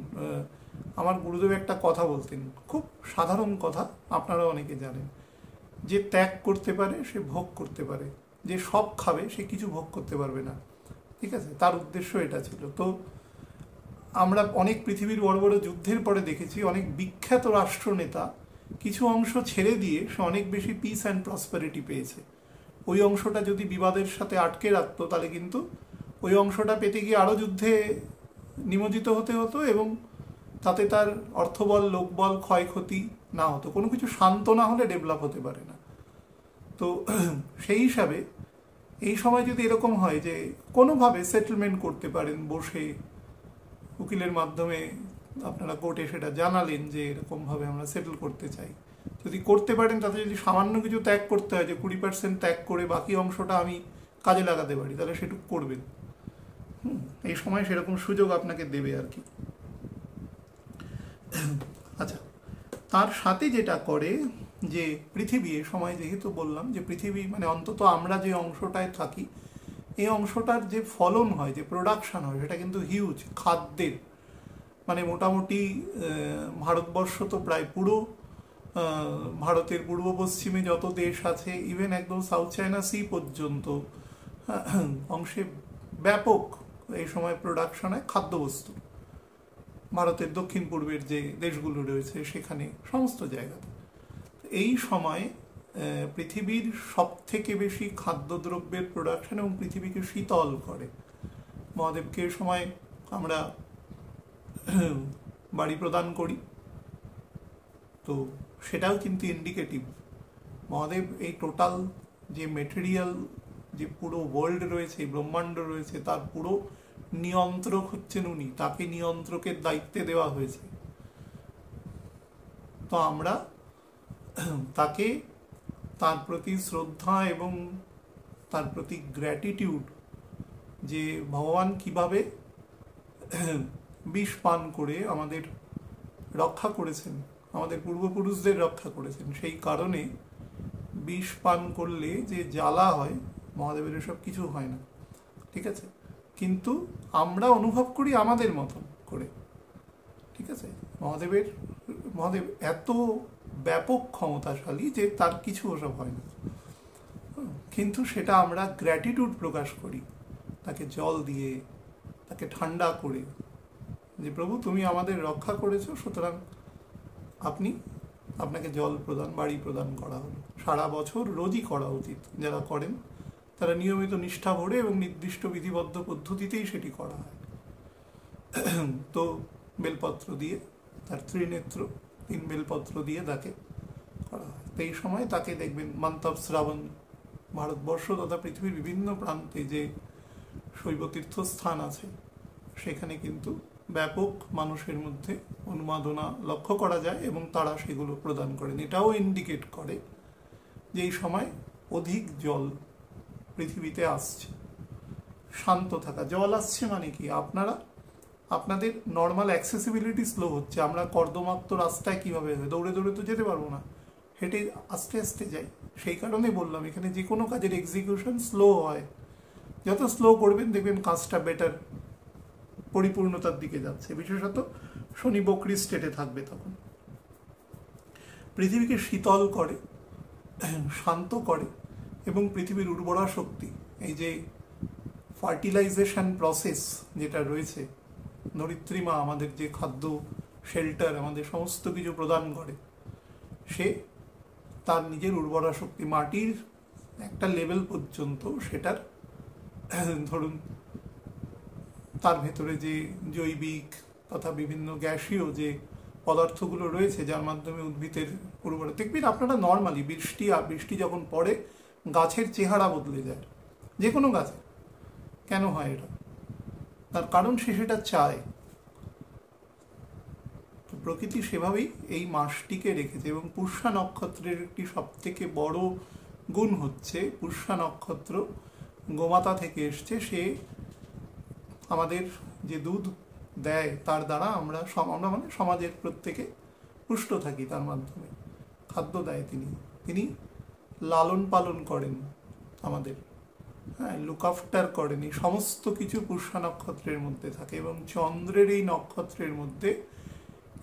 S1: আমার গুরুদেব একটা কথা বলতেন, খুব সাধারণ কথা, আপনারা অনেকে জানেন, যে ত্যাগ করতে পারে সে ভোগ করতে পারে, যে সব খাবে সে কিছু ভোগ করতে পারবে না। ঠিক আছে, তার উদ্দেশ্য এটা ছিল। তো আমরা অনেক পৃথিবীর বড় বড় যুদ্ধের পরে দেখেছি অনেক বিখ্যাত রাষ্ট্রনেতা কিছু অংশ ছেড়ে দিয়ে সে অনেক বেশি পিস অ্যান্ড প্রসপারিটি পেয়েছে। ওই অংশটা যদি বিবাদের সাথে আটকে রাখতো, তাহলে কিন্তু ওই অংশটা পেতে গিয়ে আরও যুদ্ধে নিমজ্জিত হতে হতো এবং তাতে তার অর্থবল, লোকবল ক্ষয়ক্ষতি না হতো। কোনো কিছু শান্ত না হলে ডেভেলপ হতে পারে না। তো সেই হিসাবে এই সময় যদি এরকম হয় যে কোনোভাবে সেটেলমেন্ট করতে পারেন বসে, উকিলের মাধ্যমে আপনারা কোর্টে সেটা জানালেন যে এরকমভাবে আমরা সেটেল করতে চাই, যদি করতে পারেন, তাতে যদি সামান্য কিছু ত্যাগ করতে হয়, যে 20% ত্যাগ করে বাকি অংশটা আমি কাজে লাগাতে পারি, তাহলে সেটুকু করবেন। এই সময় সেরকম সুযোগ আপনাকে দেবে আর কি। তার সাথে যেটা করে যে পৃথিবী, এ সময় যেহেতু বললাম যে পৃথিবী মানে অন্তত আমরা যে অংশটায় থাকি এই অংশটার যে ফলন হয়, যে প্রোডাকশন হয়, সেটা কিন্তু হিউজ খাদ্যের। মানে মোটামুটি ভারতবর্ষ তো প্রায় পুরো ভারতের পূর্ব পশ্চিমে যত দেশ আছে, ইভেন একদম সাউথ চায়না সি পর্যন্ত অংশে ব্যাপক এই সময় প্রোডাকশন হয় খাদ্যবস্তু। ভারতের দক্ষিণ পূর্বের যে দেশগুলো রয়েছে সেখানে সমস্ত জায়গাতে এই সময় পৃথিবীর সব থেকে বেশি খাদ্যদ্রব্যের প্রোডাকশন এবং পৃথিবীকে শীতল করে। মহাদেবকে এই সময় আমরা বাড়ি প্রদান করি, তো সেটাও কিন্তু ইন্ডিকেটিভ। মহাদেব এই টোটাল যে মেটেরিয়াল, যে পুরো ওয়ার্ল্ড রয়েছে, ব্রহ্মাণ্ড রয়েছে, তার পুরো নিয়ন্ত্রক হচ্ছেন উনি, তাকে নিয়ন্ত্রকের দায়িত্বে দেওয়া হয়েছে। তো আমরা তাকে, তার প্রতি শ্রদ্ধা এবং তার প্রতি গ্র্যাটিটিউড, যে ভগবান কিভাবে বিষ পান করে আমাদের রক্ষা করেছেন, আমাদের পূর্বপুরুষদের রক্ষা করেছেন, সেই কারণে বিষ পান করলে যে জ্বালা হয়, মহাদেবের এসব কিছু হয় না, ঠিক আছে? কিন্তু আমরা অনুভব করি আমাদের মতন করে, ঠিক আছে? মহাদেব এত ব্যাপক ক্ষমতাশালী যে তার কিছু ওসব হয় না, কিন্তু সেটা আমরা গ্র্যাটিটিউড প্রকাশ করি তাকে জল দিয়ে, তাকে ঠান্ডা করে, যে প্রভু তুমি আমাদের রক্ষা করেছো, সুতরাং আপনাকে জল প্রদান, বাড়ি প্রদান করা হলো। সারা বছর রোজই করা উচিত, যারা করেন তারা নিয়মিত নিষ্ঠা ভরে এবং নির্দিষ্ট বিধিবদ্ধ পদ্ধতিতেই সেটি করা হয়। তো বেলপত্র দিয়ে, তার ত্রিনেত্র 3 বেলপত্র দিয়ে তাকে করা হয়। তো এই সময় তাকে দেখবেন মান্থ অফ শ্রাবণ, ভারতবর্ষ তথা পৃথিবীর বিভিন্ন প্রান্তে যে শৈব তীর্থস্থান আছে সেখানে কিন্তু ব্যাপক মানুষের মধ্যে উন্মাদনা লক্ষ্য করা যায় এবং তারা সেগুলো প্রদান করেন। এটাও ইন্ডিকেট করে যে এই সময় অধিক জল পৃথিবীতে আসছে। শান্ত থাকা, জল আসছে মানে কি, আপনাদের নর্মাল অ্যাক্সেসিবিলিটি স্লো হচ্ছে। আমরা কর্দমাক্ত রাস্তায় কীভাবে দৌড়ে দৌড়ে তো যেতে পারবো না, হেঁটে আস্তে আস্তে যাই। সেই কারণে বললাম এখানে যে কোনো কাজের এক্সিকিউশন স্লো হয়, যত স্লো করবেন দেখবেন কাজটা বেটার পরিপূর্ণতার দিকে যাচ্ছে। বিশেষত শনি বকরি স্টেটে থাকবে তখন। পৃথিবীকে শীতল করে, শান্ত করে এবং পৃথিবীর উর্বরা শক্তি, এই যে ফার্টিলাইজেশন প্রসেস যেটা রয়েছে, ধরিত্রীমা আমাদের যে খাদ্য, শেল্টার, আমাদের সমস্ত কিছু প্রদান করে, সে তার নিজের উর্বরা শক্তি মাটির একটা লেভেল পর্যন্ত সেটার, ধরুন তার ভেতরে যে জৈবিক তথা বিভিন্ন গ্যাসীয় যে পদার্থগুলো রয়েছে যার মাধ্যমে উদ্ভিদের উর্বরা, দেখবেন আপনারা নর্মালি বৃষ্টি যখন পড়ে গাছের চেহারা বদলে যায়, যে কোনো গাছে। কেন হয় এটা? তার কারণ সে সেটা চায়। তো প্রকৃতি সেভাবেই এই মাসটিকে রেখেছে। এবং পুষ্যা নক্ষত্রের একটি সবথেকে বড় গুণ হচ্ছে, পুষ্যা নক্ষত্র গোমাতা থেকে এসছে, সে আমাদের যে দুধ দেয় তার দ্বারা আমরা মানে সমাজের প্রত্যেকে পুষ্ট থাকি, তার মাধ্যমে খাদ্য দেয় তিনি লালন পালন করেন আমাদের, হ্যাঁ, লুক আফটার করেন। এই সমস্ত কিছু পুষ্যা নক্ষত্রের মধ্যে থাকে। এবং চন্দ্রের এই নক্ষত্রের মধ্যে,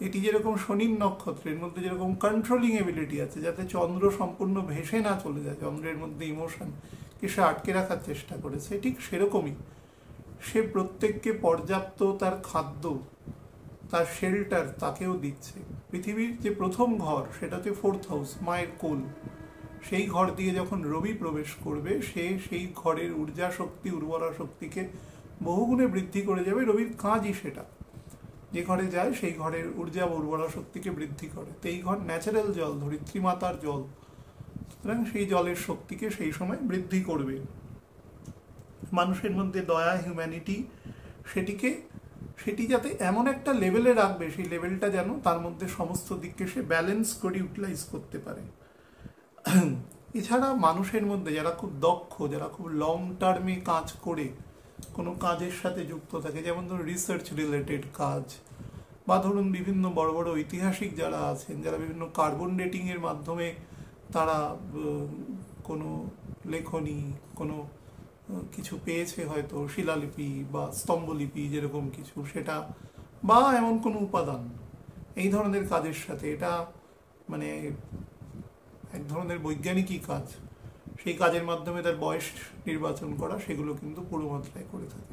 S1: এটি যেরকম শনির নক্ষত্রের মধ্যে যেরকম কন্ট্রোলিং এবিলিটি আছে, যাতে চন্দ্র সম্পূর্ণ ভেসে না চলে যায়, চন্দ্রের মধ্যে ইমোশনকে সে আটকে রাখার চেষ্টা করেছে, ঠিক সেরকমই সে প্রত্যেককে পর্যাপ্ত তার খাদ্য, তার শেল্টার তাকেও দিচ্ছে। পৃথিবীর যে প্রথম ঘর সেটাতে 4th হাউস, মায়ের কোল, সেই ঘর দিয়ে যখন রবি প্রবেশ করবে, সে সেই ঘরের ঊর্জা শক্তি, উর্বরা শক্তিকে বহুগুণে বৃদ্ধি করে যাবে। রবির কাজই সেটা, যে ঘরে যায় সেই ঘরের ঊর্জা বা উর্বরা শক্তিকে বৃদ্ধি করে। তো এই ঘর ন্যাচারাল জল, ধরিত্রী মাতার জল, সুতরাং সেই জলের শক্তিকে সেই সময় বৃদ্ধি করবে। মানুষের মধ্যে দয়া, হিউম্যানিটি, সেটি যাতে এমন একটা লেভেলে রাখবে, সেই লেভেলটা যেন তার মধ্যে সমস্ত দিককে সে ব্যালেন্স করে ইউটিলাইজ করতে পারে। এছাড়া মানুষের মধ্যে যারা খুব দক্ষ, যারা খুব লং টার্মে কাজ করে কোনো কাজের সাথে যুক্ত থাকে, যেমন ধরুন রিসার্চ রিলেটেড কাজ, বা ধরুন বিভিন্ন বড় বড় ঐতিহাসিক যারা আছেন, যারা বিভিন্ন কার্বন ডেটিংয়ের মাধ্যমে তারা কোনো লেখনী, কোনো কিছু পেয়েছে, হয়তো শিলালিপি বা স্তম্ভলিপি যেরকম কিছু, সেটা বা এমন কোনো উপাদান, এই ধরনের কাজের সাথে এটা মানে এক ধরনের বৈজ্ঞানিকই কাজ, সেই কাজের মাধ্যমে তার বয়স নির্বাচন করা, সেগুলো কিন্তু পুরো মাত্রায় করে থাকে।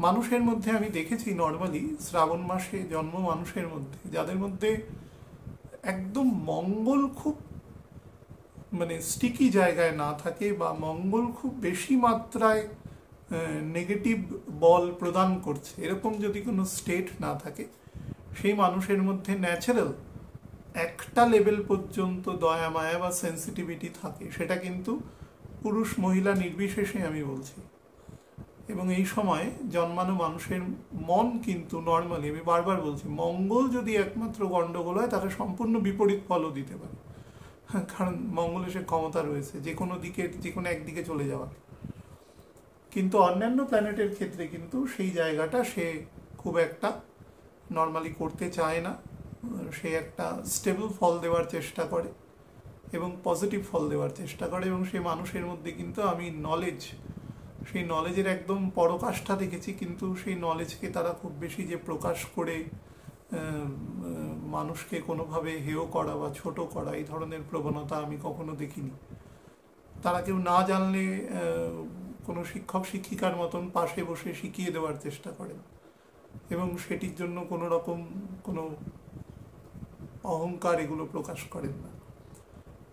S1: মানুষের মধ্যে আমি দেখেছি নর্মালি শ্রাবণ মাসে জন্ম মানুষের মধ্যে, যাদের মধ্যে একদম মঙ্গল খুব মানে স্টিকি জায়গায় না থাকে বা মঙ্গল খুব বেশি মাত্রায় নেগেটিভ বল প্রদান করছে, এরকম যদি কোনো স্টেট না থাকে, সেই মানুষের মধ্যে ন্যাচারাল একটা লেভেল পর্যন্ত দয়া মায়া বা সেন্সিটিভিটি থাকে, সেটা কিন্তু পুরুষ মহিলা নির্বিশেষে আমি বলছি। এবং এই সময় জন্মানো মানুষের মন কিন্তু নর্মালি, আমি বারবার বলছি, মঙ্গল যদি একমাত্র গণ্ডগোল হয় তাহলে সম্পূর্ণ বিপরীত ফলও দিতে পারে, কারণ মঙ্গলের সে ক্ষমতা রয়েছে যে কোনো দিকে, যে কোনো একদিকে চলে যাওয়ার। কিন্তু অন্যান্য প্ল্যানেটের ক্ষেত্রে কিন্তু সেই জায়গাটা সে খুব একটা নর্মালি করতে চায় না, সে একটা স্টেবল ফল দেওয়ার চেষ্টা করে এবং পজিটিভ ফল দেওয়ার চেষ্টা করে। এবং সেই মানুষের মধ্যে কিন্তু আমি নলেজ, সেই নলেজের একদম পরকাষ্ঠা দেখেছি, কিন্তু সেই নলেজকে তারা খুব বেশি যে প্রকাশ করে মানুষকে কোনোভাবে হেয় করা বা ছোট করা, এই ধরনের প্রবণতা আমি কখনো দেখিনি। তারা কেউ না জানলে কোনো শিক্ষক শিক্ষিকার মতন পাশে বসে শিখিয়ে দেওয়ার চেষ্টা করেন এবং সেটির জন্য কোনো রকম কোনো অহংকার এগুলো প্রকাশ করেন না,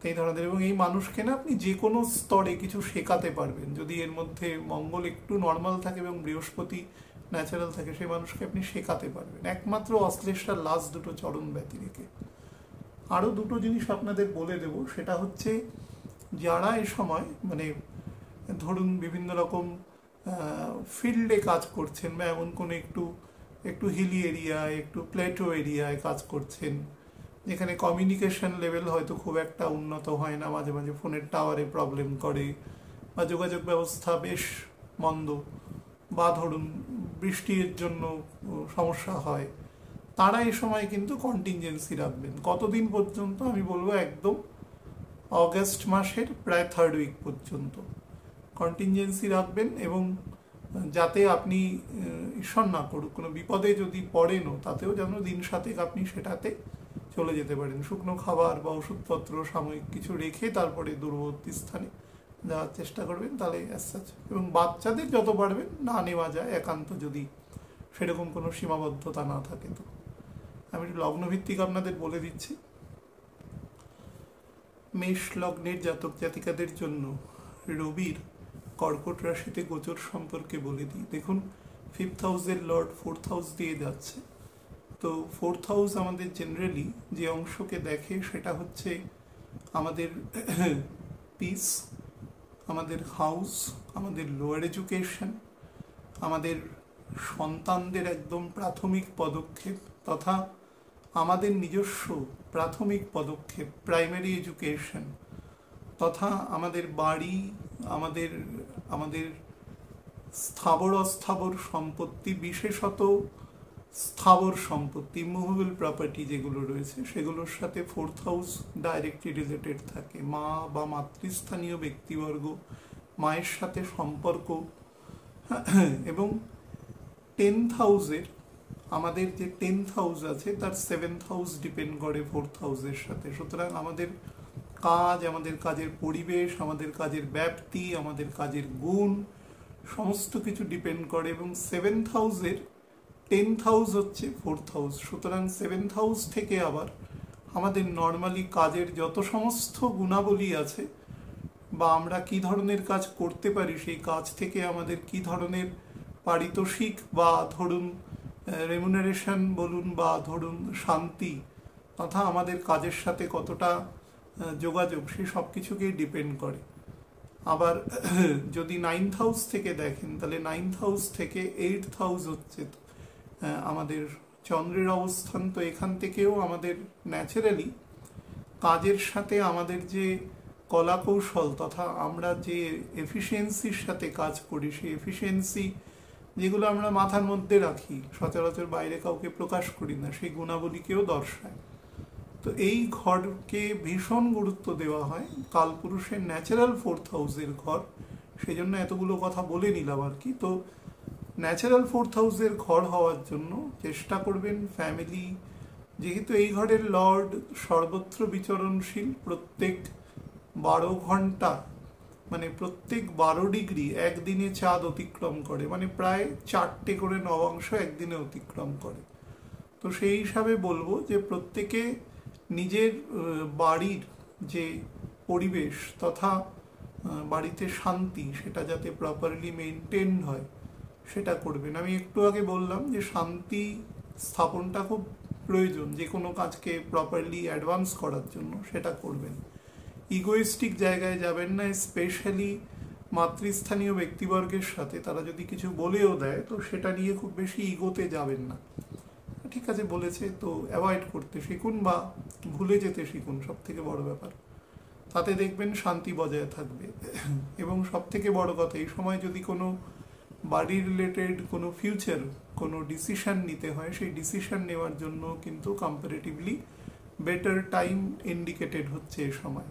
S1: এই ধরনের। এবং এই মানুষকে না আপনি যে কোনো স্তরে কিছু শেখাতে পারবেন, যদি এর মধ্যে মঙ্গল একটু নর্মাল থাকে এবং বৃহস্পতি ন্যাচারাল থাকে, সেই মানুষকে আপনি শেখাতে পারবেন, একমাত্র অশ্লেষার লাস্ট দুটো চরণ ব্যতি রেখে। আরও দুটো জিনিস আপনাদের বলে দেব, সেটা হচ্ছে যারা এই সময় মানে ধরুন বিভিন্ন রকম ফিল্ডে কাজ করছেন বা এমন কোনো একটু হিলি এরিয়ায়, একটু প্লেটো এরিয়ায় কাজ করছেন, যেখানে কমিউনিকেশন লেভেল হয়তো খুব একটা উন্নত হয় না, মাঝে মাঝে ফোনের টাওয়ারে প্রবলেম করে বা যোগাযোগ ব্যবস্থা বেশ মন্দ, বা ধরুন বৃষ্টির জন্য সমস্যা হয়, তারা এই সময় কিন্তু কন্টিনজেন্সি রাখবেন। কতদিন পর্যন্ত? আমি বলবো একদম অগাস্ট মাসের প্রায় 3rd উইক পর্যন্ত কন্টিনজেন্সি রাখবেন, এবং যাতে আপনি ঈশ্বর না করুক কোনো বিপদে যদি পড়েনও, তাতেও যেন দিন সাতেক আপনি সেটাতে চলে যেতে পারেন। শুকনো খাবার বা ওষুধপত্র সাময়িক কিছু রেখে তারপরে দূরবর্তী স্থানে যাওয়ার চেষ্টা করবেন, তাহলে অ্যাজ। এবং বাচ্চাদের যত পারবেন না নেওয়া যায়, একান্ত যদি সেরকম কোনো সীমাবদ্ধতা না থাকে। তো আমি লগ্নভিত্তিক আপনাদের বলে দিচ্ছি। মেষ লগ্নের জাতক জাতিকাদের জন্য রবির কর্কট রাশিতে গোচর সম্পর্কে বলে দিই। দেখুন, 5th হাউসের লর্ড 4th হাউস দিয়ে যাচ্ছে, তো 4th হাউস আমাদের জেনারেলি যে অংশকে দেখে সেটা হচ্ছে আমাদের পিস, আমাদের হাউস, আমাদের লোয়ার এডুকেশন, আমাদের সন্তানদের একদম প্রাথমিক পদক্ষেপ তথা আমাদের নিজস্ব প্রাথমিক পদক্ষেপ প্রাইমারি এডুকেশন, তথা আমাদের বাড়ি, আমাদের স্থাবর অস্থাবর সম্পত্তি, বিশেষত স্থাবর সম্পত্তি মুভেবল প্রপার্টি যেগুলো রয়েছে, সেগুলোর সাথে 4th হাউস ডাইরেক্টলি রিলেটেড থাকে। মা বা মাতৃস্থানীয় ব্যক্তিবর্গ, মায়ের সাথে সম্পর্ক, এবং 10th হাউসের আমাদের যে 10th হাউস আছে তার 7th হাউস ডিপেন্ড করে 4th হাউসের সাথে। সুতরাং আমাদের কাজ, আমাদের কাজের পরিবেশ, আমাদের কাজের ব্যাপ্তি, আমাদের কাজের গুণ সমস্ত কিছু ডিপেন্ড করে। এবং 7th হাউসের 10th হাউস হচ্ছে 4th হাউস। সুতরাং 7th হাউস থেকে আবার আমাদের নর্মালি কাজের যত সমস্ত গুণাবলী আছে বা আমরা কি ধরনের কাজ করতে পারি, সেই কাজ থেকে আমাদের কি ধরনের পারিতোষিক বা ধরুন রেমুনারেশন বলুন বা ধরুন শান্তি, তথা আমাদের কাজের সাথে কতটা যোগাযোগ, সেই সব কিছুকেই ডিপেন্ড করে। আবার যদি 9th হাউস থেকে দেখেন, তাহলে 9th হাউস থেকে 8th হাউস হচ্ছে আমাদের চন্দ্রের অবস্থান। তো এখান থেকেও আমাদের ন্যাচারালি কাজের সাথে আমাদের যে কলা কৌশল তথা আমরা যে এফিসিয়েন্সির সাথে কাজ করি, সেই এফিসিয়েন্সি যেগুলো আমরা মাথার মধ্যে রাখি, সচরাচর বাইরে কাউকে প্রকাশ করি না, সেই গুণাবলীকেও দর্শায়। তো এই ঘরকে ভীষণ গুরুত্ব দেওয়া হয়, কালপুরুষের ন্যাচারাল 4th হাউসের ঘর, সেই জন্য এতগুলো কথা বলে নিলাম আর কি। তো ন্যাচারাল 4th হাউসের ঘর হওয়ার জন্য চেষ্টা করবেন ফ্যামিলি, যেহেতু এই ঘরের লর্ড সর্বত্র বিচরণশীল, প্রত্যেক 12 ঘন্টা মানে প্রত্যেক 12 ডিগ্রি একদিনে চাঁদ অতিক্রম করে, মানে প্রায় 4টে করে নবাংশ একদিনে অতিক্রম করে। তো সেই হিসাবে বলবো যে প্রত্যেকে নিজের বাড়ির যে পরিবেশ তথা বাড়িতে শান্তি, সেটা যাতে প্রপারলি মেনটেন হয় সেটা করবেন। আমি একটু আগে বললাম যে শান্তি স্থাপনটা খুব প্রয়োজন যে কোনো কাজকে প্রপারলি অ্যাডভান্স করার জন্য, সেটা করবেন। ইগোইস্টিক জায়গায় যাবেন না, স্পেশালি মাতৃস্থানীয় ব্যক্তিবর্গের সাথে তারা যদি কিছু বলেও দেয় তো সেটা নিয়ে খুব বেশি ইগোতে যাবেন না। ঠিক আছে বলেছে তো অ্যাভয়েড করতে শিখুন বা ভুলে যেতে শিখুন, সব থেকে বড় ব্যাপার। তাতে দেখবেন শান্তি বজায় থাকবে। এবং সব থেকে বড় কথা, এই সময় যদি কোনো বাড়ি রিলেটেড কোনো ফিউচার কোনো ডিসিশন নিতে হয়, সেই ডিসিশন নেওয়ার জন্য কিন্তু কম্পারেটিভলি বেটার টাইম ইন্ডিকেটেড হচ্ছে এই সময়।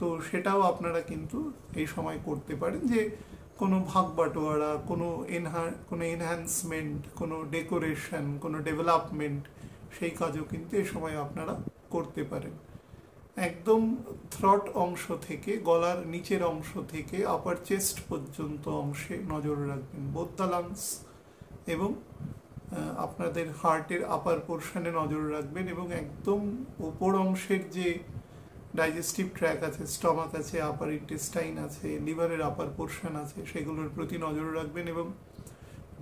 S1: তো সেটাও আপনারা কিন্তু এই সময় করতে পারেন, যে কোনো ভাগ বাটোয়ারা, কোনো এনহ্যান্সমেন্ট, কোনো ডেকোরেশন, কোনো ডেভেলপমেন্ট, সেই কাজও কিন্তু এই সময় আপনারা করতে পারেন। একদম থ্রট অংশ থেকে, গলার নিচের অংশ থেকে আপার চেস্ট পর্যন্ত অংশে নজর রাখবেন, বোথ দ্য লাংস এবং আপনাদের হার্টের আপার পোর্শনে নজর রাখবেন, এবং একদম ওপর অংশের যে ডাইজেস্টিভ ট্র্যাক আছে, স্টমাক আছে, আপার ইন্টেস্টাইন আছে, লিভারের আপার পোর্শন আছে, সেগুলোর প্রতি নজর রাখবেন। এবং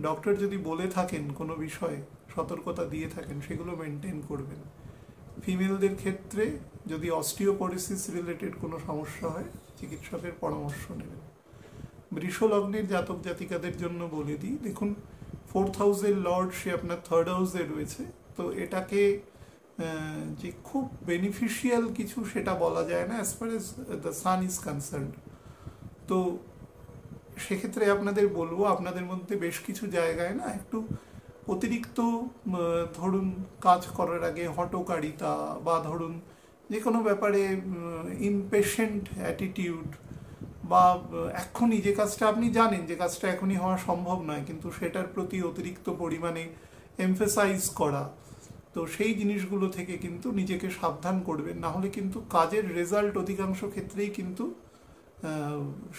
S1: ডক্টর যদি বলে থাকেন কোনো বিষয়ে, সতর্কতা দিয়ে থাকেন, সেগুলো মেনটেন করবেন। ফিমেলদের ক্ষেত্রে যদি অস্টিওপোরোসিস রিলেটেড কোনো সমস্যা হয়, চিকিৎসকের পরামর্শ নেবেন। বৃষ লগ্নের জাতক জাতিকাদের জন্য বলে দিই, দেখুন 4th হাউসের লর্ড সে আপনার 3rd হাউসে রয়েছে, তো এটাকে যে খুব বেনিফিশিয়াল কিছু সেটা বলা যায় না as far as the sun is concerned. তো সেক্ষেত্রে আপনাদের বলবো, আপনাদের মধ্যে বেশ কিছু জায়গায় না একটু অতিরিক্ত ধরুন কাজ করার আগে হটকারিতা, বা ধরুন যে কোনো ব্যাপারে ইমপেশেন্ট অ্যাটিটিউড, বা এখনই যে কাজটা আপনি জানেন যে কাজটা এখনই হওয়া সম্ভব নয়, কিন্তু সেটার প্রতি অতিরিক্ত পরিমাণে এমফেসাইজ করা, তো সেই জিনিসগুলো থেকে কিন্তু নিজেকে সাবধান করবেন। না হলে কিন্তু কাজের রেজাল্ট অধিকাংশ ক্ষেত্রেই কিন্তু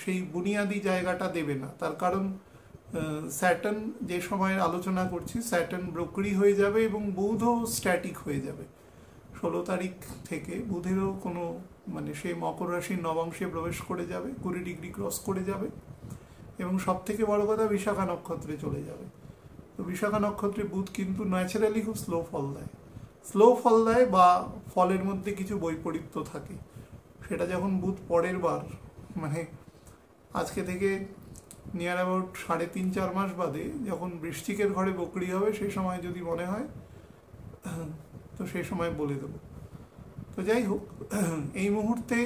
S1: সেই বুনিয়াদি জায়গাটা দেবে না। তার কারণ স্যাটার্ন, যে সময়ের আলোচনা করছি, স্যাটার্ন ব্রোকরি হয়ে যাবে এবং বুধও স্ট্যাটিক হয়ে যাবে। 16 তারিখ থেকে বুধেরও কোনো মানে সে মকর রাশির নবাংশে প্রবেশ করে যাবে, 20 ডিগ্রি ক্রস করে যাবে, এবং সব থেকে বড় কথা বিশাখা নক্ষত্রে চলে যাবে। তো বিশাখা নক্ষত্রে বুধ কিন্তু ন্যাচারালি খুব স্লো ফল দেয় বা ফলের মধ্যে কিছু বৈপরীত্য থাকে। সেটা যখন বুধ পরের বার মানে আজকে থেকে নিয়ার অ্যাবাউট 3.5-4 মাস বাদে যখন বৃশ্চিকের ঘরে বকরি হবে, সেই সময় যদি মনে হয় তো সেই সময় বলে দেবো। তো যাই হোক, এই মুহূর্তে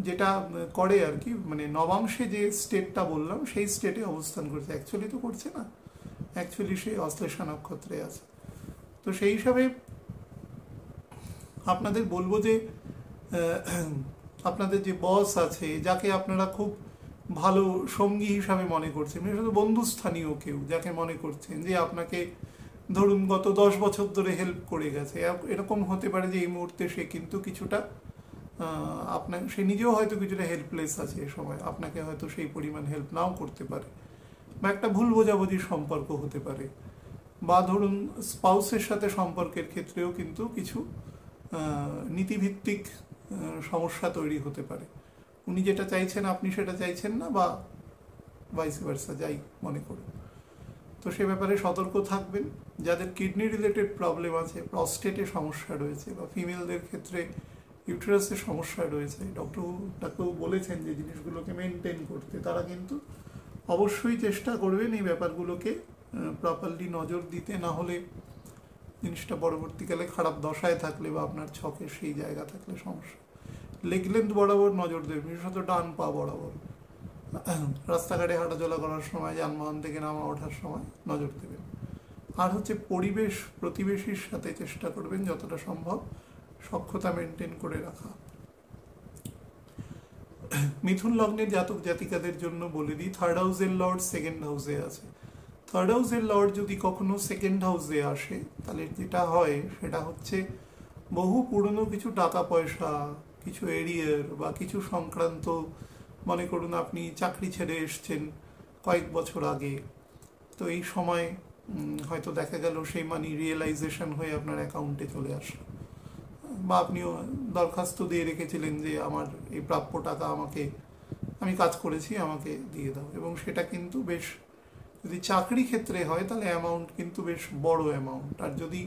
S1: যেটা করে আর কি, মানে নবাংশে যে স্টেটটা বললাম সেই স্টেটে অবস্থান করছে, অ্যাকচুয়ালি তো করছে না, অ্যাকচুয়ালি সে অশ্লেষা নক্ষত্রে আছে। তো সেই হিসাবে আপনাদের বলবো যে আপনাদের যে বস আছে, যাকে আপনারা খুব ভালো সঙ্গী হিসাবে মনে করছেন, শুধু বন্ধুস্থানীয় কেউ যাকে মনে করছেন যে আপনাকে ধরুন গত 10 বছর ধরে হেল্প করে গেছে, এরকম হতে পারে যে এই মুহূর্তে সে কিন্তু কিছুটা আপনার, সে নিজেও হয়তো কিছুটা হেল্পলেস আছে এ সময়, আপনাকে হয়তো সেই পরিমাণ হেল্প নাও করতে পারে, বা একটা ভুল বোঝাবুঝির সম্পর্ক হতে পারে, বা ধরুন স্পাউসের সাথে সম্পর্কের ক্ষেত্রেও কিন্তু কিছু নীতিভিত্তিক সমস্যা তৈরি হতে পারে। উনি যেটা চাইছেন আপনি সেটা চাইছেন না, বা ভাইস ভার্সা, যাই মনে করুন। তো সে ব্যাপারে সতর্ক থাকবেন। যাদের কিডনি রিলেটেড প্রবলেম আছে, প্রস্টেটে সমস্যা রয়েছে, বা ফিমেলদের ক্ষেত্রে ইউটেরাসের সমস্যা রয়েছে, ডাক্তারবাবু বলেছেন যে জিনিসগুলোকে মেনটেন করতে, তারা কিন্তু অবশ্যই চেষ্টা করবেন এই ব্যাপারগুলোকে প্রপারলি নজর দিতে। না হলে জিনিসটা পরবর্তীকালে খারাপ দশায় থাকলে বা আপনার ছকে সেই জায়গা থাকলে সমস্যা। লেগ লেন্থ বরাবর নজর দেবেন, বিশেষত ডান পা বরাবর। রাস্তাঘাটে হাঁটাচলা করার সময়, যানবাহন থেকে নামা ওঠার সময় নজর দেবেন। আর হচ্ছে পরিবেশ প্রতিবেশীর সাথে চেষ্টা করবেন যতটা সম্ভব সখ্যতা মেনটেন করে রাখা। মিথুন লগ্নের জাতক জাতিকাদের জন্য বলে দিই, থার্ড হাউসের লর্ড সেকেন্ড হাউসে আছে। থার্ড হাউসের লর্ড যদি কখনো সেকেন্ড হাউসে আসে, তাহলে যেটা হয় সেটা হচ্ছে বহু পুরনো কিছু টাকা পয়সা, কিছু এরিয়ার বা কিছু সংক্রান্ত, মনে করুন আপনি চাকরি ছেড়ে এসছেন কয়েক বছর আগে, তো এই সময় হয়তো দেখা গেল সেই মানি রিয়েলাইজেশন হয়ে আপনার অ্যাকাউন্টে চলে আসলো, বা আপনিও দরখাস্ত দিয়ে রেখেছিলেন যে আমার এই প্রাপ্য টাকা আমাকে, আমি কাজ করেছি আমাকে দিয়ে দাও, এবং সেটা কিন্তু বেশ, যদি চাকরি ক্ষেত্রে হয় তাহলে অ্যামাউন্ট কিন্তু বেশ বড় অ্যামাউন্ট। আর যদি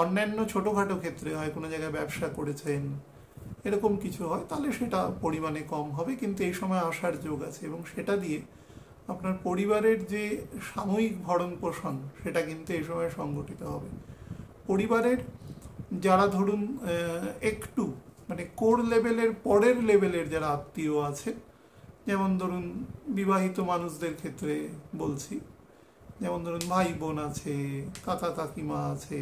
S1: অন্যান্য ছোটোখাটো ক্ষেত্রে হয়, কোনো জায়গায় ব্যবসা করেছেন এরকম কিছু হয়, তাহলে সেটা পরিমাণে কম হবে, কিন্তু এই সময় আসার যোগ আছে, এবং সেটা দিয়ে আপনার পরিবারের যে সাময়িক ভরণ পোষণ সেটা কিন্তু এই সময় সংগঠিত হবে। পরিবারের যারা ধরুন একটু মানে কোর লেভেলের পরের লেভেলের যারা আত্মীয় আছে, যেমন ধরুন বিবাহিত মানুষদের ক্ষেত্রে বলছি, যেমন ধরুন ভাই বোন আছে, কাকা কাকিমা আছে,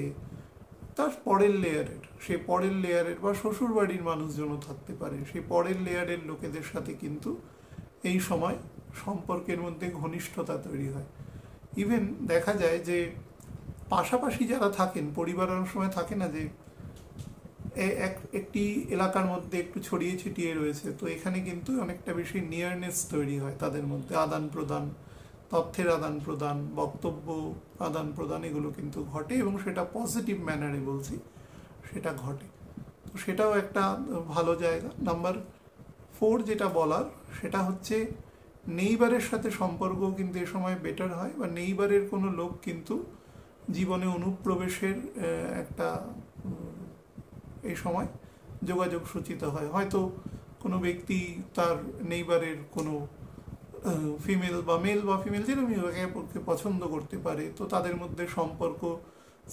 S1: তার পরের লেয়ারের, সেই পরের লেয়ারের বা শ্বশুর বাড়ির মানুষজনও থাকতে পারে, সেই পরের লেয়ারের লোকেদের সাথে কিন্তু এই সময় সম্পর্কের মধ্যে ঘনিষ্ঠতা তৈরি হয়। ইভেন দেখা যায় যে পাশাপাশি যারা থাকেন, পরিবার অনেক সময় থাকে না যে একটি এলাকার মধ্যে একটু ছড়িয়ে ছিটিয়ে রয়েছে, তো এখানে কিন্তু অনেকটা বেশি নিয়ারনেস তৈরি হয় তাদের মধ্যে, আদান প্রদান, তথ্যের আদান প্রদান, বক্তব্য আদান প্রদান, এগুলো কিন্তু ঘটে, এবং সেটা পজিটিভ ম্যানারে বলছি, সেটা ঘটে। তো সেটাও একটা ভালো জায়গা। নাম্বার 4 যেটা বলার সেটা হচ্ছে নেইবারের সাথে সম্পর্ক কিন্তু এ সময় বেটার হয়, বা নেইবারের কোনো লোক কিন্তু জীবনে অনুপ্রবেশের একটা এই সময় যোগাযোগ সূচিত হয়। হয়তো কোনো ব্যক্তি তার নেইবারের কোনো ফিমেল বা মেল বা ফিমেল যেরকমই একে অপরকে পছন্দ করতে পারে, তো তাদের মধ্যে সম্পর্ক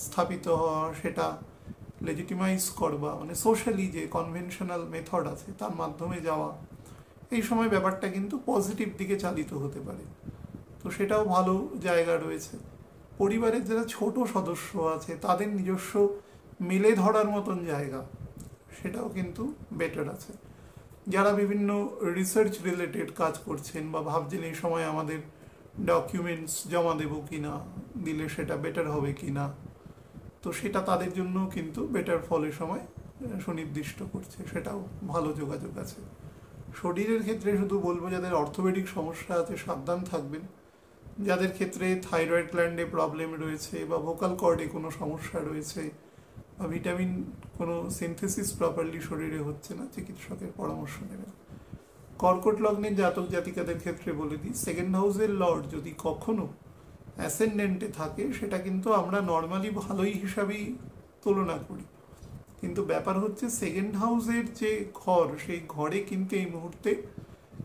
S1: স্থাপিত হওয়া, সেটা লেজিটিমাইজ করবা, মানে সোশ্যালি যে কনভেনশনাল মেথড আছে তার মাধ্যমে যাওয়া, এই সময় ব্যাপারটা কিন্তু পজিটিভ দিকে চালিত হতে পারে, তো সেটাও ভালো জায়গা রয়েছে। পরিবারের যারা ছোট সদস্য আছে তাদের নিজস্ব মেলে ধরার মতন জায়গা, সেটাও কিন্তু বেটার আছে। যারা বিভিন্ন রিসার্চ রিলেটেড কাজ করছেন বা ভাবছেন এই সময় আমাদের ডকুমেন্টস জমা দেবো কিনা, দিলে সেটা বেটার হবে কিনা, তো সেটা তাদের জন্য কিন্তু বেটার ফলের সময় সুনির্দিষ্ট করছে, সেটাও ভালো যোগাযোগ আছে। শরীরের ক্ষেত্রে শুধু বলবো যাদের অর্থোপেডিক সমস্যা আছে সাবধান থাকবেন, যাদের ক্ষেত্রে থাইরয়েড গ্ল্যান্ডে প্রবলেম রয়েছে বা ভোকাল কর্ডে কোনো সমস্যা রয়েছে বা ভিটামিন কোনো সিনথেসিস প্রপারলি শরীরে হচ্ছে না, চিকিৎসকের পরামর্শ নেবেন। কর্কট লগ্নের জাতক জাতিকাদের ক্ষেত্রে বলে দিই, সেকেন্ড হাউসের লর্ড যদি কখনো অ্যাসেন্ডেন্টে থাকে সেটা কিন্তু আমরা নর্মালি ভালোই হিসাবেই তুলনা করি, কিন্তু ব্যাপার হচ্ছে সেকেন্ড হাউসের যে ঘর, সেই ঘরে কিন্তু এই মুহূর্তে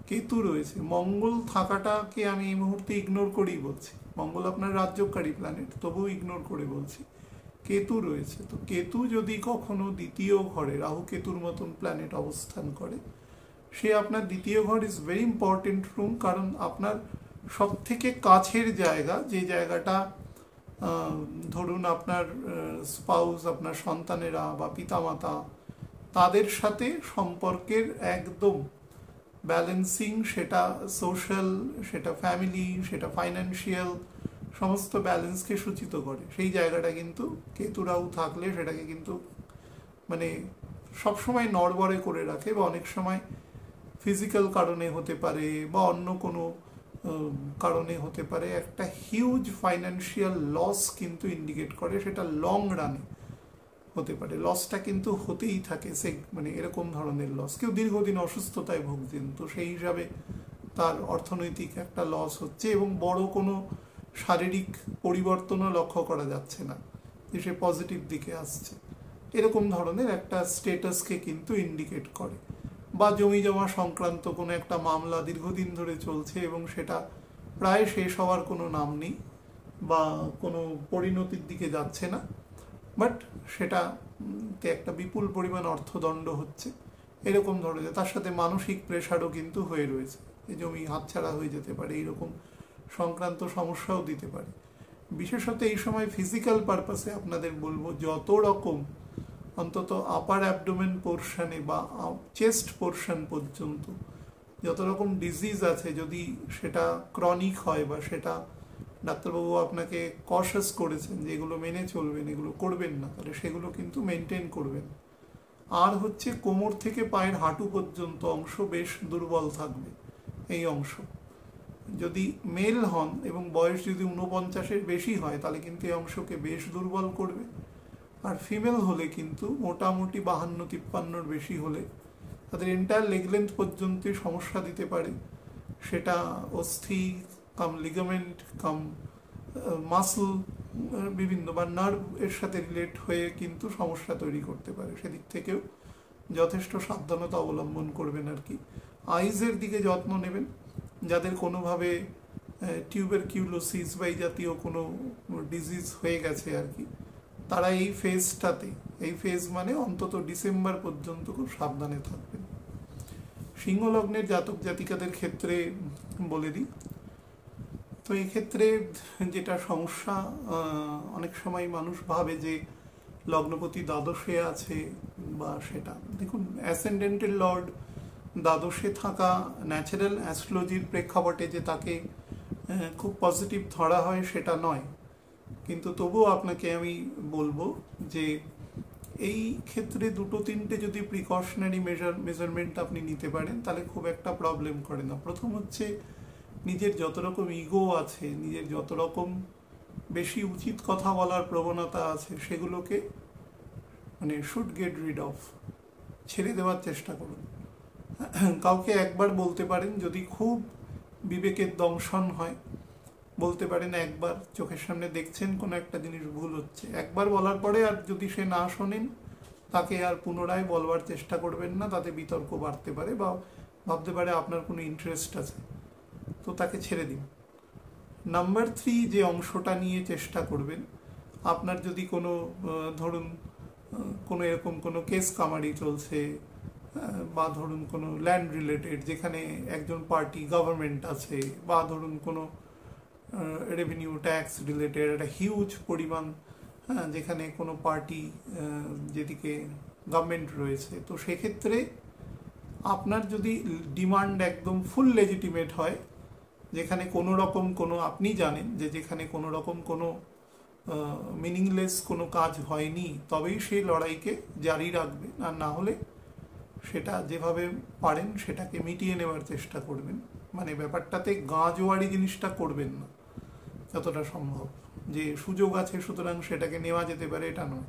S1: কেতু রয়েছে। মঙ্গল থাকাটাকে আমি এই মুহূর্তে ইগনোর করেই বলছি, মঙ্গল আপনার রাজ্যকারী প্ল্যানেট, তবুও ইগনোর করে বলছি, কেতু রয়েছে। তো কেতু যদি কখনো দ্বিতীয় ঘরে রাহু কেতুর মতন প্ল্যানেট অবস্থান করে, সে আপনার দ্বিতীয় ঘর ইজ ভেরি ইম্পর্টেন্ট রুম, কারণ আপনার সব থেকে কাছের জায়গা, যে জায়গাটা ধরুন আপনার স্পাউস, আপনার সন্তানেরা বা পিতামাতা, তাদের সাথে সম্পর্কের একদম ব্যালেন্সিং, সেটা সোশ্যাল, সেটা ফ্যামিলি, সেটা ফাইন্যান্সিয়াল, সমস্ত ব্যালেন্সকে সূচিত করে। সেই জায়গাটা কিন্তু কেতুরাও থাকলে সেটাকে কিন্তু মানে সবসময় নড়বড়ে করে রাখে, বা অনেক সময় ফিজিক্যাল কারণে হতে পারে বা অন্য কোনো কারণে হতে পারে, একটা হিউজ ফাইন্যান্সিয়াল লস কিন্তু ইন্ডিকেট করে, সেটা লং রানে হতে পারে, লসটা কিন্তু হতেই থাকে, সে মানে এরকম ধরনের লস। কেউ দীর্ঘদিন অসুস্থতায় ভুগছেন, তো সেই হিসাবে তার অর্থনৈতিক একটা লস হচ্ছে, এবং বড় কোনো শারীরিক পরিবর্তনও লক্ষ্য করা যাচ্ছে না যে সে পজিটিভ দিকে আসছে, এরকম ধরনের একটা স্টেটাসকে কিন্তু ইন্ডিকেট করে। বা জমি জমা সংক্রান্ত কোনো একটা মামলা দীর্ঘদিন ধরে চলছে এবং সেটা প্রায় শেষ হওয়ার কোনো নাম নেই বা কোনো পরিণতির দিকে যাচ্ছে না, বাট সেটাতে একটা বিপুল পরিমাণ অর্থদণ্ড হচ্ছে, এরকম ধরনের, তার সাথে মানসিক প্রেশারও কিন্তু হয়ে রয়েছে। এই জমি হাতছাড়া হয়ে যেতে পারে, এইরকম সংক্রান্ত সমস্যাও দিতে পারে। বিশেষত এই সময় ফিজিক্যাল পারপাসে আপনাদের বলবো যত রকম অন্তত আপার অ্যাবডোমেন পোর্শনে বা চেস্ট পোর্শন পর্যন্ত যত রকম ডিজিজ আছে, যদি সেটা ক্রনিক হয় বা সেটা ডাক্তারবাবু আপনাকে কশাস করেছেন যে এগুলো মেনে চলবেন, এগুলো করবেন না, তাহলে সেগুলো কিন্তু মেনটেন করবেন। আর হচ্ছে কোমর থেকে পায়ের হাঁটু পর্যন্ত অংশ বেশ দুর্বল থাকবে। এই অংশ যদি মেল হন এবং বয়স যদি 49-এর বেশি হয় তাহলে কিন্তু এই অংশকে বেশ দুর্বল করবে। আর ফিমেল হলে কিন্তু মোটামুটি 52-53-র বেশি হলে তাদের এন্টায়ার লেগ লেন্থ পর্যন্ত সমস্যা দিতে পারে। সেটা অস্থি কাম লিগামেন্ট কাম মাসল বিভিন্ন বা নার্ভ এর সাথে রিলেট হয়ে কিন্তু সমস্যা তৈরি করতে পারে। সেদিক থেকেও যথেষ্ট সাবধানতা অবলম্বন করবেন আর কি। আইজের দিকে যত্ন নেবেন। যাদের কোনোভাবে টিউবারকিউলোসিস বা এই জাতীয় কোনো ডিজিজ হয়ে গেছে আর কি, তারা এই ফেজটাতে, এই ফেজ মানে অন্তত ডিসেম্বর পর্যন্ত খুব সাবধানে থাকবেন। সিংহ লগ্নের জাতক জাতিকাদের ক্ষেত্রে বলে দিই, তো এই ক্ষেত্রে যেটা সমস্যা, অনেক সময় মানুষ ভাবে যে লগ্নপতি দ্বাদশে আছে বা সেটা, দেখুন অ্যাসেন্ডেন্টের লর্ড দ্বাদশে থাকা ন্যাচারাল অ্যাস্ট্রোলজির প্রেক্ষাপটে যে তাকে খুব পজিটিভ ধরা হয় সেটা নয়, কিন্তু তবুও আপনাকে আমি বলবো যে এই ক্ষেত্রে 2-3টে যদি প্রিকশনারি মেজারমেন্ট আপনি নিতে পারেন তাহলে খুব একটা প্রবলেম করে না। প্রথম হচ্ছে নিজের যত রকম ইগো আছে, নিজের যত রকম বেশি উচিত কথা বলার প্রবণতা আছে, সেগুলোকে মানে শুড গেট রিড অফ, ছেড়ে দেওয়ার চেষ্টা করুন। কাউকে একবার বলতে পারেন, যদি খুব বিবেকের দংশন হয় বলতে পারেন একবার, চোখের সামনে দেখছেন কোনো একটা জিনিস ভুল হচ্ছে, একবার বলার পরে আর যদি সে না শোনেন তাকে আর পুনরায় বলবার চেষ্টা করবেন না, তাতে বিতর্ক বাড়তে পারে বা ভাবতে পারে আপনার কোনো ইন্টারেস্ট আছে, তো তাকে ছেড়ে দিন। নাম্বার 3 যে অংশটা নিয়ে চেষ্টা করবেন, আপনার যদি কোনো ধরুন কোনো এরকম কোনো কেস কামারি চলছে বা ধরুন কোনো ল্যান্ড রিলেটেড যেখানে একজন পার্টি গভর্নমেন্ট আছে, বা ধরুন কোনো রেভিনিউ ট্যাক্স রিলেটেড একটা হিউজ পরিমাণ, যেখানে কোনো পার্টি যেদিকে গভর্নমেন্ট রয়েছে, তো সেক্ষেত্রে আপনার যদি ডিমান্ড একদম ফুল লেজিটিমেট হয়, যেখানে কোনো রকম কোনো, আপনি জানেন যে যেখানে কোনো রকম কোনো মিনিংলেস কোনো কাজ হয়নি, তবেই সেই লড়াইকে জারি রাখবেন। আর না হলে সেটা যেভাবে পারেন সেটাকে মিটিয়ে নেওয়ার চেষ্টা করবেন। মানে ব্যাপারটাতে গাঁজোয়ারি জিনিসটা করবেন না যতটা সম্ভব, যে সুযোগ আছে সুতরাং সেটাকে নেওয়া যেতে পারে, এটা নয়।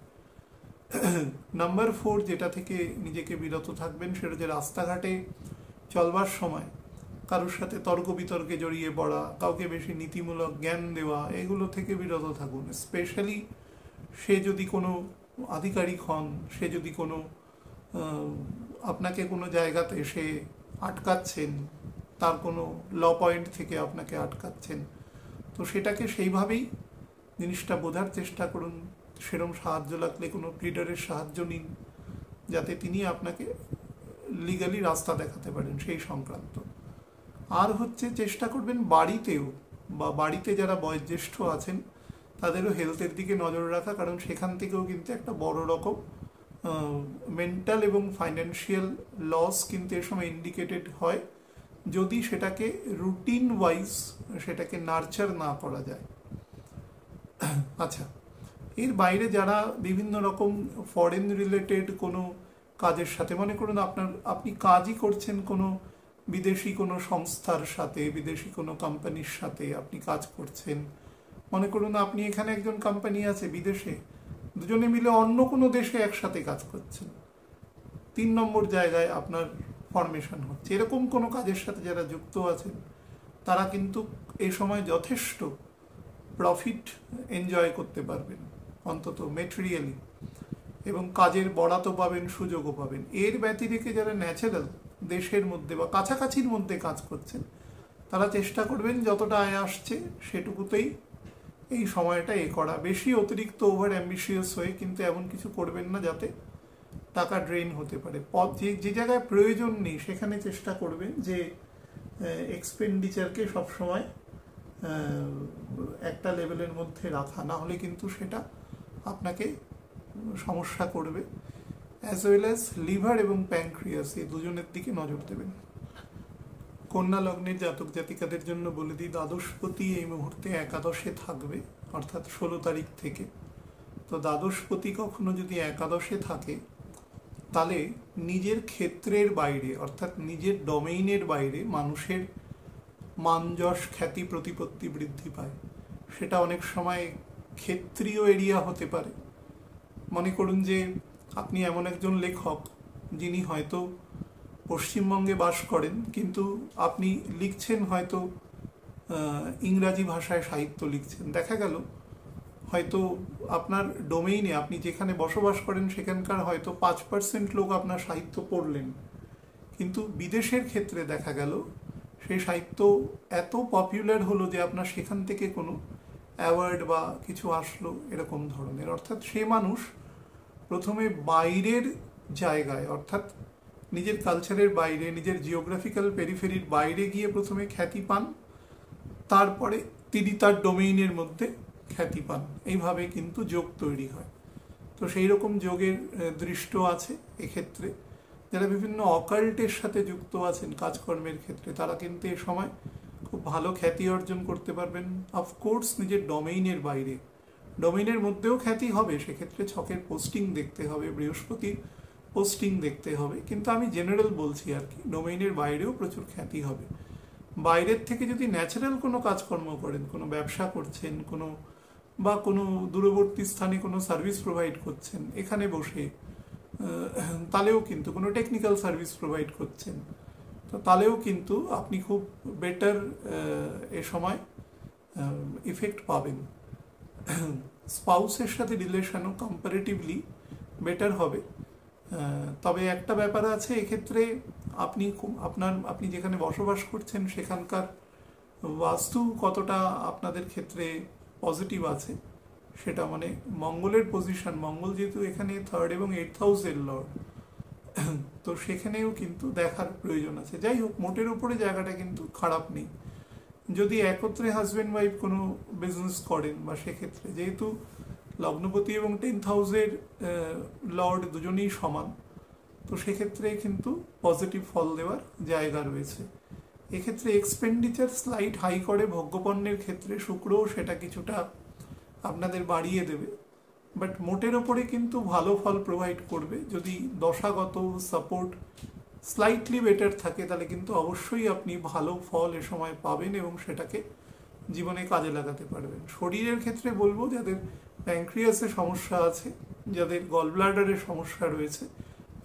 S1: নাম্বার 4 যেটা থেকে নিজেকে বিরত থাকবেন সেটা হচ্ছে রাস্তাঘাটে চলবার সময় কারোর সাথে তর্ক বিতর্কে জড়িয়ে পড়া, কাউকে বেশি নীতিমূলক জ্ঞান দেওয়া, এগুলো থেকে বিরত থাকুন। স্পেশালি সে যদি কোনো আধিকারিক হন, সে যদি কোনো আপনাকে কোনো জায়গাতে সে আটকাচ্ছেন, তার কোনো ল পয়েন্ট থেকে আপনাকে আটকাচ্ছেন, তো সেটাকে সেইভাবেই জিনিসটা বোঝার চেষ্টা করুন। সেরকম সাহায্য লাগলে কোনো প্লিডারের সাহায্য নিন, যাতে তিনি আপনাকে লিগালি রাস্তা দেখাতে পারেন সেই সংক্রান্ত। আর হচ্ছে চেষ্টা করবেন বাড়িতেও, বা বাড়িতে যারা বয়োজ্যেষ্ঠ আছেন তাদেরও হেলথের দিকে নজর রাখা, কারণ সেখান থেকেও কিন্তু একটা বড় রকম মেন্টাল এবং ফাইন্যান্সিয়াল লস কিন্তু এর সময় ইন্ডিকেটেড হয়, যদি সেটাকে রুটিন ওয়াইজ সেটাকে নার্চার না করা যায়। আচ্ছা, এর বাইরে যারা বিভিন্ন রকম ফরেন রিলেটেড কোনো কাজের সাথে, মনে করুন আপনি কাজই করছেন কোনো বিদেশি কোনো সংস্থার সাথে, বিদেশি কোনো কোম্পানির সাথে আপনি কাজ করছেন, মনে করুন আপনি এখানে একজন কোম্পানি আছে বিদেশে, দুজনে মিলে অন্য কোনো দেশে একসাথে কাজ করছেন, 3 নম্বর জায়গায় আপনার ফরমেশন হচ্ছে, এরকম কোনো কাজের সাথে যারা যুক্ত আছেন তারা কিন্তু এই সময় যথেষ্ট প্রফিট এনজয় করতে পারবেন, অন্তত মেটেরিয়ালি, এবং কাজের বরাতও পাবেন, সুযোগও পাবেন। এর ব্যতিরেকে যারা ন্যাচারাল দেশের মধ্যে বা কাছাকাছির মধ্যে কাজ করছেন তারা চেষ্টা করবেন যতটা আয় আসছে সেটুকুতেই এই সময়টা করা, বেশি অতিরিক্ত ওভার অ্যাম্বিশিয়াস হয়ে কিন্তু এমন কিছু করবেন না যাতে টাকা ড্রেন হতে পারে। যে জায়গায় প্রয়োজন নেই সেখানে চেষ্টা করবেন যে এক্সপেন্ডিচারকে সবসময় একটা লেভেলের মধ্যে রাখা, না হলে কিন্তু সেটা আপনাকে সমস্যা করবে। অ্যাজ ওয়েল অ্যাজ লিভার এবং প্যানক্রিয়াস, এই দুজনের দিকে নজর দেবেন। কন্যা লগ্নের জাতক জাতিকাদের জন্য বলে দিই, দ্বাদশপতি এই মুহূর্তে একাদশে থাকবে, অর্থাৎ 16 তারিখ থেকে। তো দ্বাদশপতি কখনো যদি একাদশে থাকে, তাহলে নিজের ক্ষেত্রের বাইরে অর্থাৎ নিজের ডোমেইনের বাইরে মানুষের মান যশ খ্যাতি প্রতিপত্তি বৃদ্ধি পায়। সেটা অনেক সময় ক্ষেত্রীয় এরিয়া হতে পারে। মনে করুন যে আপনি এমন একজন লেখক যিনি হয়তো পশ্চিমবঙ্গে বাস করেন, কিন্তু আপনি লিখছেন হয়তো ইংরাজি ভাষায় সাহিত্য লিখছেন। দেখা গেল হয়তো আপনার ডোমেইনে, আপনি যেখানে বসবাস করেন সেখানকার হয়তো 5% লোক আপনার সাহিত্য পড়লেন, কিন্তু বিদেশের ক্ষেত্রে দেখা গেল সেই সাহিত্য এত পপুলার হলো যে আপনার সেখান থেকে কোনো অ্যাওয়ার্ড বা কিছু আসলো, এরকম ধরনের। অর্থাৎ সে মানুষ প্রথমে বাইরের জায়গায়, অর্থাৎ নিজের কালচারের বাইরে, নিজের জিওগ্রাফিক্যাল পেরিফেরির বাইরে গিয়ে প্রথমে খ্যাতি পান, তারপরে তিনি তার ডোমেইনের মধ্যে খ্যাতি পান। এইভাবে কিন্তু যোগ তৈরি হয়। তো সেই রকম যোগের দৃষ্ট আছে এক্ষেত্রে। যারা বিভিন্ন অকাল্টের সাথে যুক্ত আছেন কাজকর্মের ক্ষেত্রে, তারা কিন্তু এ সময় খুব ভালো খ্যাতি অর্জন করতে পারবেন। অফকোর্স নিজের ডোমেইনের বাইরে, ডোমেইনের মধ্যেও খ্যাতি হবে, সেক্ষেত্রে ছকের পোস্টিং দেখতে হবে, বৃহস্পতির পোস্টিং দেখতে হবে, কিন্তু আমি জেনারেল বলছি আর কি, ডোমেইনের বাইরেও প্রচুর খ্যাতি হবে। বাইরের থেকে যদি ন্যাচারাল কোনো কাজকর্ম করেন, কোনো ব্যবসা করছেন, কোনো দূরবর্তী স্থানে কোনো সার্ভিস প্রোভাইড করছেন এখানে বসে, তাহলেও কিন্তু কোনো টেকনিক্যাল সার্ভিস প্রোভাইড করছেন, তো তাহলেও কিন্তু আপনি খুব বেটার এ সময় ইফেক্ট পাবেন। স্পাউসের সাথে রিলেশনও কম্পারেটিভলি বেটার হবে। তবে একটা ব্যাপার আছে এক্ষেত্রে, আপনি যেখানে বসবাস করছেন সেখানকার বাস্তু কতটা আপনাদের ক্ষেত্রে পজিটিভ আছে, সেটা মানে মঙ্গলের পজিশন, মঙ্গল যেহেতু এখানে 3rd এবং 8th হাউসের লর্ড, তো সেখানেও কিন্তু দেখার প্রয়োজন আছে। যাই হোক, মোটের উপরে জায়গাটা কিন্তু খারাপ নেই। যদি একত্রে হাজব্যান্ড ওয়াইফ কোনো বিজনেস করেন, বা সেক্ষেত্রে যেহেতু লগ্নপতি এবং 10th হাউসের লর্ড দুজনেই সমান, তো সেক্ষেত্রে কিন্তু পজিটিভ ফল দেওয়ার জায়গা রয়েছে। এক্ষেত্রে এক্সপেন্ডিচার স্লাইট হাই করে ভোগ্যপণ্যের ক্ষেত্রে, শুক্রও সেটা কিছুটা আপনাদের বাড়িয়ে দেবে, বাট মোটের ওপরে কিন্তু ভালো ফল প্রোভাইড করবে। যদি দশাগত সাপোর্ট স্লাইটলি বেটার থাকে, তাহলে কিন্তু অবশ্যই আপনি ভালো ফল এ সময় পাবেন এবং সেটাকে জীবনে কাজে লাগাতে পারবেন। শরীরের ক্ষেত্রে বলবো, যাদের প্যানক্রিয়াসের সমস্যা আছে, যাদের গল ব্লাডারের সমস্যা রয়েছে,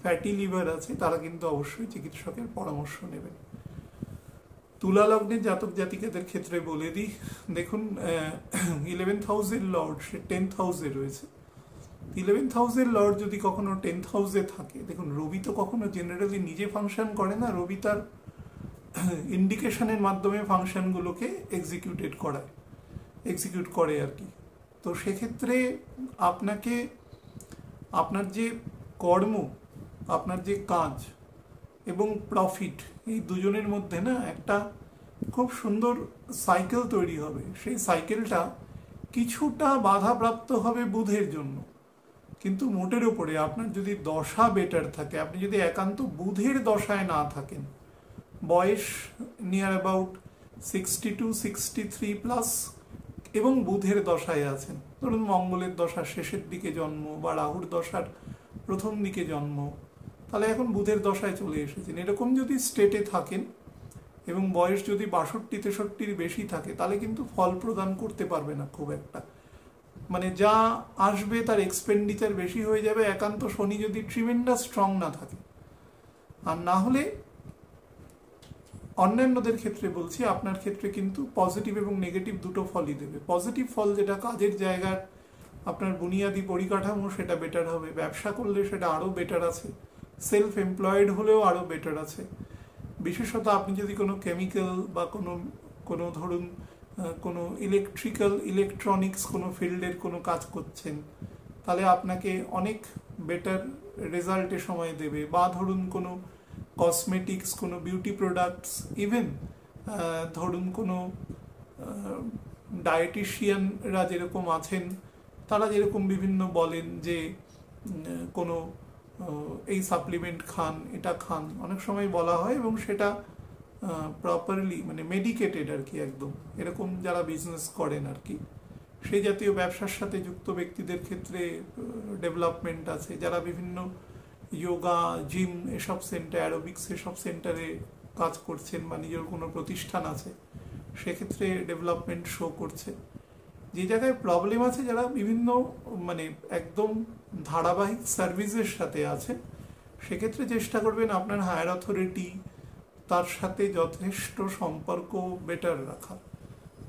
S1: ফ্যাটি লিভার আছে, তারা কিন্তু অবশ্যই চিকিৎসকের পরামর্শ নেবেন। তুলা লগ্নের জাতক জাতিকাদের ক্ষেত্রে বলে দিই, দেখুন 11th হাউসের লর্ড সে 10th হাউসে রয়েছে। 11th হাউসের লর্ড যদি কখনো 10th হাউসে থাকে, দেখুন রবি তো কখনো জেনারেলি নিজে ফাংশন করে না, রবি তার ইন্ডিকেশনের মাধ্যমে ফাংশনগুলোকে এক্সিকিউট করে আর কি। তো সেক্ষেত্রে আপনাকে আপনার যে কর্ম, আপনার যে কাজ এবং প্রফিট, এই দুজনের মধ্যে না একটা খুব সুন্দর সাইকেল তৈরি হবে। সেই সাইকেলটা কিছুটা বাধাপ্রাপ্ত হবে বুধের জন্য, কিন্তু মোটের উপরে আপনার যদি দশা বেটার থাকে, আপনি যদি একান্ত বুধের দশায় না থাকেন, বয়স নিয়ার অ্যাবাউট 62-63 প্লাস এবং বুধের দশায় আছেন, ধরুন মঙ্গলের দশার শেষের দিকে জন্ম বা রাহুর দশার প্রথম দিকে জন্ম, তাহলে এখন বুধের দশায় চলে এসেছেন, এরকম যদি স্টেটে থাকেন এবং বয়স যদি 62-63 বেশি থাকে, তাহলে কিন্তু ফল প্রদান করতে পারবে না খুব একটা। মানে যা আসবে তার এক্সপেন্ডিচার বেশি হয়ে যাবে, একান্ত শনি যদি ট্রিমেন্ডাস স্ট্রং না থাকে। আর না হলে অন্যান্যদের ক্ষেত্রে বলছি, আপনার ক্ষেত্রে কিন্তু পজিটিভ এবং নেগেটিভ দুটো ফলই দেবে। পজিটিভ ফল যেটা কাজের জায়গার আপনার বুনিয়াদি পরিকাঠামো, সেটা বেটার হবে। ব্যবসা করলে সেটা আরও বেটার আছে, সেলফ এমপ্লয়েড হলেও আরও বেটার আছে। বিশেষত আপনি যদি কোনো কেমিক্যাল বা কোনো ধরুন কোনো ইলেকট্রনিক্স কোনো ফিল্ডের কোনো কাজ করছেন, তাহলে আপনাকে অনেক বেটার রেজাল্টের সময় দেবে। বা ধরুন কোনো কসমেটিক্স, কোনো বিউটি প্রোডাক্টস, ইভেন ধরুন কোনো ডায়েটিশিয়ানরা যেরকম আছেন, তারা যেরকম বিভিন্ন বলেন যে কোনো এই সাপ্লিমেন্ট খান, এটা খান, অনেক সময় বলা হয় এবং সেটা প্রপারলি মানে মেডিকেটেড আর কি, একদম এরকম যারা বিজনেস করেন আর কি, সেই জাতীয় ব্যবসার সাথে যুক্ত ব্যক্তিদের ক্ষেত্রে ডেভেলপমেন্ট আছে, যারা বিভিন্ন যোগা, জিম এসব সেন্টার, অ্যারোবিক্স এসব সেন্টারে কাজ করছেন বা নিজের কোনো প্রতিষ্ঠান আছে, সেক্ষেত্রে ডেভেলপমেন্ট শো করছে। যে জায়গায় প্রবলেম আছে, যারা বিভিন্ন মানে একদম ধারাবাহিক সার্ভিসের সাথে আছে, সেক্ষেত্রে চেষ্টা করবেন আপনার হায়ার অথরিটি তার সাথে যথেষ্ট সম্পর্ক বেটার রাখা।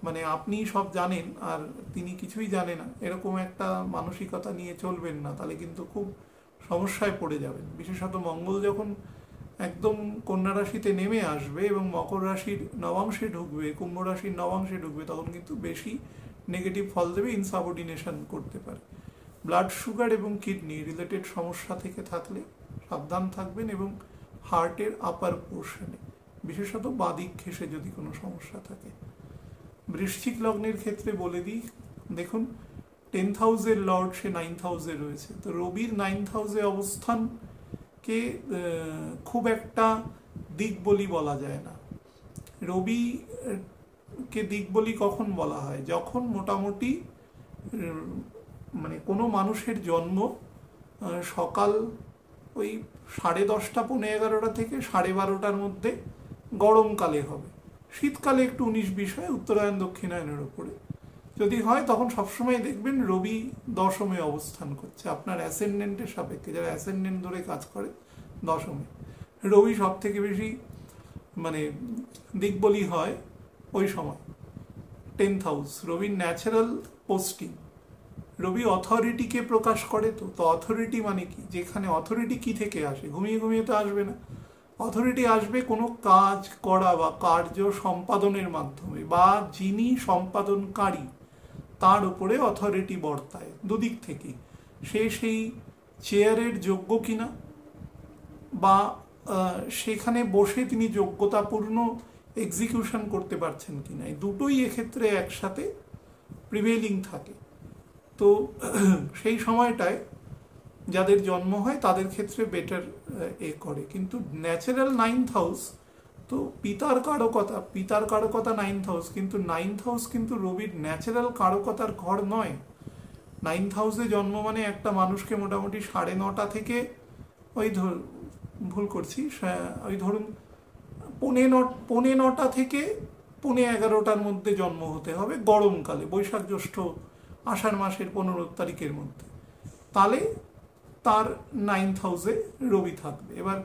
S1: মানে আপনি সব জানেন আর তিনি কিছুই জানে না, এরকম একটা মানসিকতা নিয়ে চলবেন না, তাহলে কিন্তু খুব সমস্যায় পড়ে যাবেন। বিশেষত মঙ্গল যখন একদম কন্যা রাশিতে নেমে আসবে এবং মকর রাশির নবাংশে ঢুকবে, কুম্ভ রাশির নবাংশে ঢুকবে, তখন কিন্তু বেশি নেগেটিভ ফল দেবে, ইনসাবঅর্ডিনেশন করতে পারে। ব্লাড সুগার এবং কিডনি রিলেটেড সমস্যা থেকে থাকলে সাবধান থাকবেন, এবং হার্টের আপার পোর্শনে বিশেষত বাদিক ঘেঁষে যদি কোনো সমস্যা থাকে। বৃশ্চিক লগ্নের ক্ষেত্রে বলে দিই, দেখুন 10th হাউসের লর্ড সে 9th হাউসে রয়েছে, তো রবির 9th হাউসে অবস্থানকে খুব একটা দিক বলি বলা যায় না। রবি কে দিক বলি কখন বলা হয়, যখন মোটামুটি মানে কোনো মানুষের জন্ম সকাল ওই 10:30 পৌনে 11টা থেকে 12:30টার মধ্যে গরমকালে হবে, শীতকালে একটু 19-20 হয়, উত্তরায়ণ দক্ষিণায়নের ওপরে যদি হয়, তখন সবসময় দেখবেন রবি দশমে অবস্থান করছে আপনার অ্যাসেন্ডেন্টের সাপেক্ষে। যারা অ্যাসেন্ডেন্ট ধরে কাজ করে, দশমে রবি সব থেকে বেশি মানে দিকবলি হয় ওই সময়। 10th হাউস রবির ন্যাচারাল পোস্টিং, রবি অথরিটিকে প্রকাশ করে। তো অথরিটি মানে কি, যেখানে অথরিটি কি থেকে আসে, ঘুমিয়ে ঘুমিয়ে তো আসবে না। অথরিটি আসবে কোনো কাজ করা বা কার্য সম্পাদনের মাধ্যমে, বা যিনি সম্পাদনকারী তার উপরে অথরিটি বর্তায় দুদিক থেকেই। সে সেই চেয়ারের যোগ্য কিনা, বা সেখানে বসে তিনি যোগ্যতাপূর্ণ এক্সিকিউশন করতে পারছেন কিনা, এই দুটোই এক্ষেত্রে একসাথে প্রিভেইলিং থাকে। তো সেই সময়টায় যাদের জন্ম হয় তাদের ক্ষেত্রে বেটার করে। কিন্তু ন্যাচারাল 9th হাউস, তো পিতার কারকতা 9th হাউস, কিন্তু 9th হাউস কিন্তু রবির ন্যাচারাল কারকতার ঘর নয়। 9th হাউসে জন্ম মানে একটা মানুষকে মোটামুটি 9:30 থেকে ওই ভুল করছি, ওই ধরুন 9:15 থেকে 11:15টার মধ্যে জন্ম হতে হবে গরমকালে, বৈশাখ জ্যৈষ্ঠ আষাঢ় মাসের 15 তারিখের মধ্যে, তাহলে তার 9th হাউসে রবি থাকবে। এবার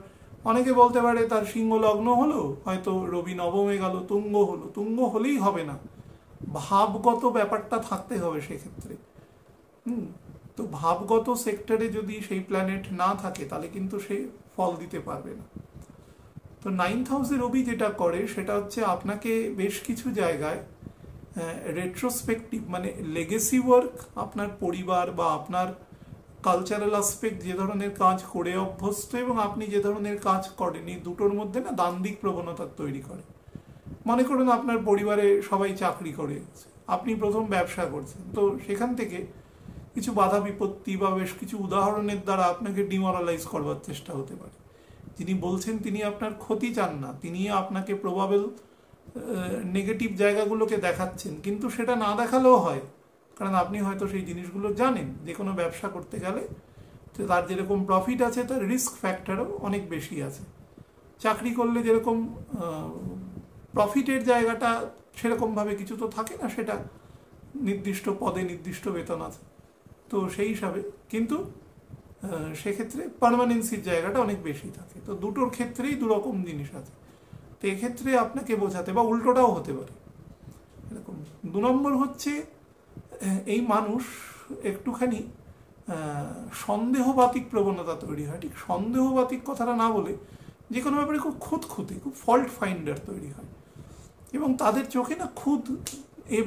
S1: অনেকে বলতে পারে তার সিংহ লগ্ন হলো, হয়তো রবি নবমে গেল, তুঙ্গ হলো, তুঙ্গ হলেই হবে না, ভাবগত ব্যাপারটা থাকতে হবে সেক্ষেত্রে। তো ভাবগত সেক্টরে যদি সেই প্ল্যানেট না থাকে, তাহলে কিন্তু সে ফল দিতে পারবে না। তো 9th হাউসে রবি যেটা করে সেটা হচ্ছে আপনাকে বেশ কিছু জায়গায় রেট্রোস্পেক্টিভ মানে লেগেসি ওয়ার্ক, আপনার পরিবার বা আপনার কালচারাল আসপেক্ট যে ধরনের কাজ করে অভ্যস্ত এবং আপনি যে ধরনের কাজ করেন, এই দুটোর মধ্যে না দ্বান্দ্বিক প্রবণতা তৈরি করে। মনে করুন আপনার পরিবারে সবাই চাকরি করে, আপনি প্রথম ব্যবসা করছেন, তো সেখান থেকে কিছু বাধা বিপত্তি বা বেশ কিছু উদাহরণের দ্বারা আপনাকে ডিমোরালাইজ করবার চেষ্টা হতে পারে। যিনি বলছেন তিনি আপনার ক্ষতি চান না, তিনি আপনাকে প্রবাবেল নেগেটিভ জায়গাগুলোকে দেখাচ্ছেন, কিন্তু সেটা না দেখালেও হয়, কারণ আপনি হয়তো সেই জিনিসগুলো জানেন। যে কোনো ব্যবসা করতে গেলে তার যেরকম প্রফিট আছে, তার রিস্ক ফ্যাক্টরও অনেক বেশি আছে। চাকরি করলে যেরকম প্রফিটের জায়গাটা সেরকমভাবে কিছু তো থাকে না, সেটা নির্দিষ্ট পদে নির্দিষ্ট বেতন আছে, তো সেই হিসাবে কিন্তু সেক্ষেত্রে পার্মানেন্সির জায়গাটা অনেক বেশি থাকে। তো দুটোর ক্ষেত্রেই দুরকম জিনিস আছে, তো এক্ষেত্রে আপনাকে বোঝাতে, বা উল্টোটাও হতে পারে এরকম। 2 নম্বর হচ্ছে এই মানুষ একটুখানি সন্দেহবাতিক প্রবণতা তৈরি হয়। ঠিক সন্দেহবাতিক কথাটা না বলে যে কোনো ব্যাপারে খুব খুঁতখুঁতে, খুব ফল্ট ফাইন্ডার তৈরি হয়, এবং তাদের চোখে না খুঁত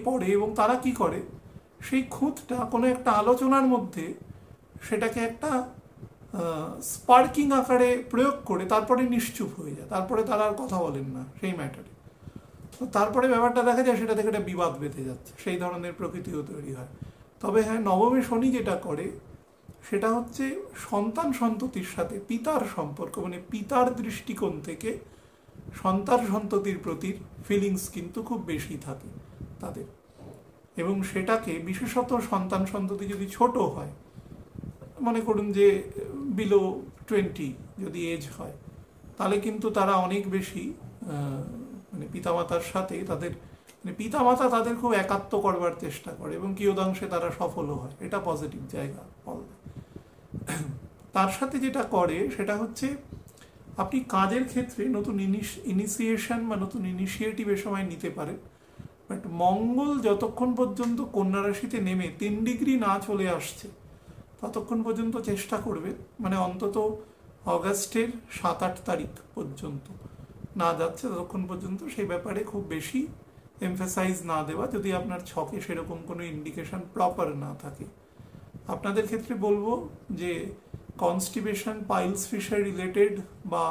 S1: পড়ে, এবং তারা কি করে, সেই খুঁতটা কোনো একটা আলোচনার মধ্যে সেটাকে একটা স্পার্কিং আকারে প্রয়োগ করে তারপরে নিশ্চুপ হয়ে যায়, তারপরে তারা আর কথা বলেন না সেই ম্যাটারে। তো তারপরে ব্যাপারটা দেখা যায় সেটা থেকে একটা বিবাদ বেঁধে যাচ্ছে, সেই ধরনের প্রকৃতিও তৈরি হয়। তবে হ্যাঁ, নবমে শনি যেটা করে সেটা হচ্ছে সন্তান সন্ততির সাথে পিতার সম্পর্ক, মানে পিতার দৃষ্টিকোণ থেকে সন্তান সন্ততির প্রতি ফিলিংস কিন্তু খুব বেশি থাকে তাদের, এবং সেটাকে বিশেষত সন্তান সন্ততি যদি ছোট হয়, মনে করুন যে বিলো 20 যদি এজ হয়, তাহলে কিন্তু তারা অনেক বেশি মানে পিতামাতার সাথে তাদের, মানে পিতামাতা তাদের খুব একাত্ম করবার চেষ্টা করে এবং কিয়দাংশে তারা সফলও হয়, এটা পজিটিভ জায়গা ফল। তার সাথে যেটা করে সেটা হচ্ছে আপনি কাজের ক্ষেত্রে নতুন ইনিশিয়েশন বা নতুন ইনিশিয়েটিভ এ সময় নিতে পারেন, বাট মঙ্গল যতক্ষণ পর্যন্ত কন্যা রাশিতে নেমে 3 ডিগ্রি না চলে আসছে ততক্ষণ পর্যন্ত চেষ্টা করবেন, মানে অন্তত অগাস্টের 7-8 তারিখ পর্যন্ত না যাচ্ছে ততক্ষণ পর্যন্ত সেই ব্যাপারে খুব বেশি এমফাসাইজ না দেওয়া, যদি আপনার ছকে সেরকম কোনো ইন্ডিকেশন প্রপার না থাকে। আপনাদের ক্ষেত্রে বলবো যে কনস্টিপেশন, পাইলস ফিশার রিলেটেড বা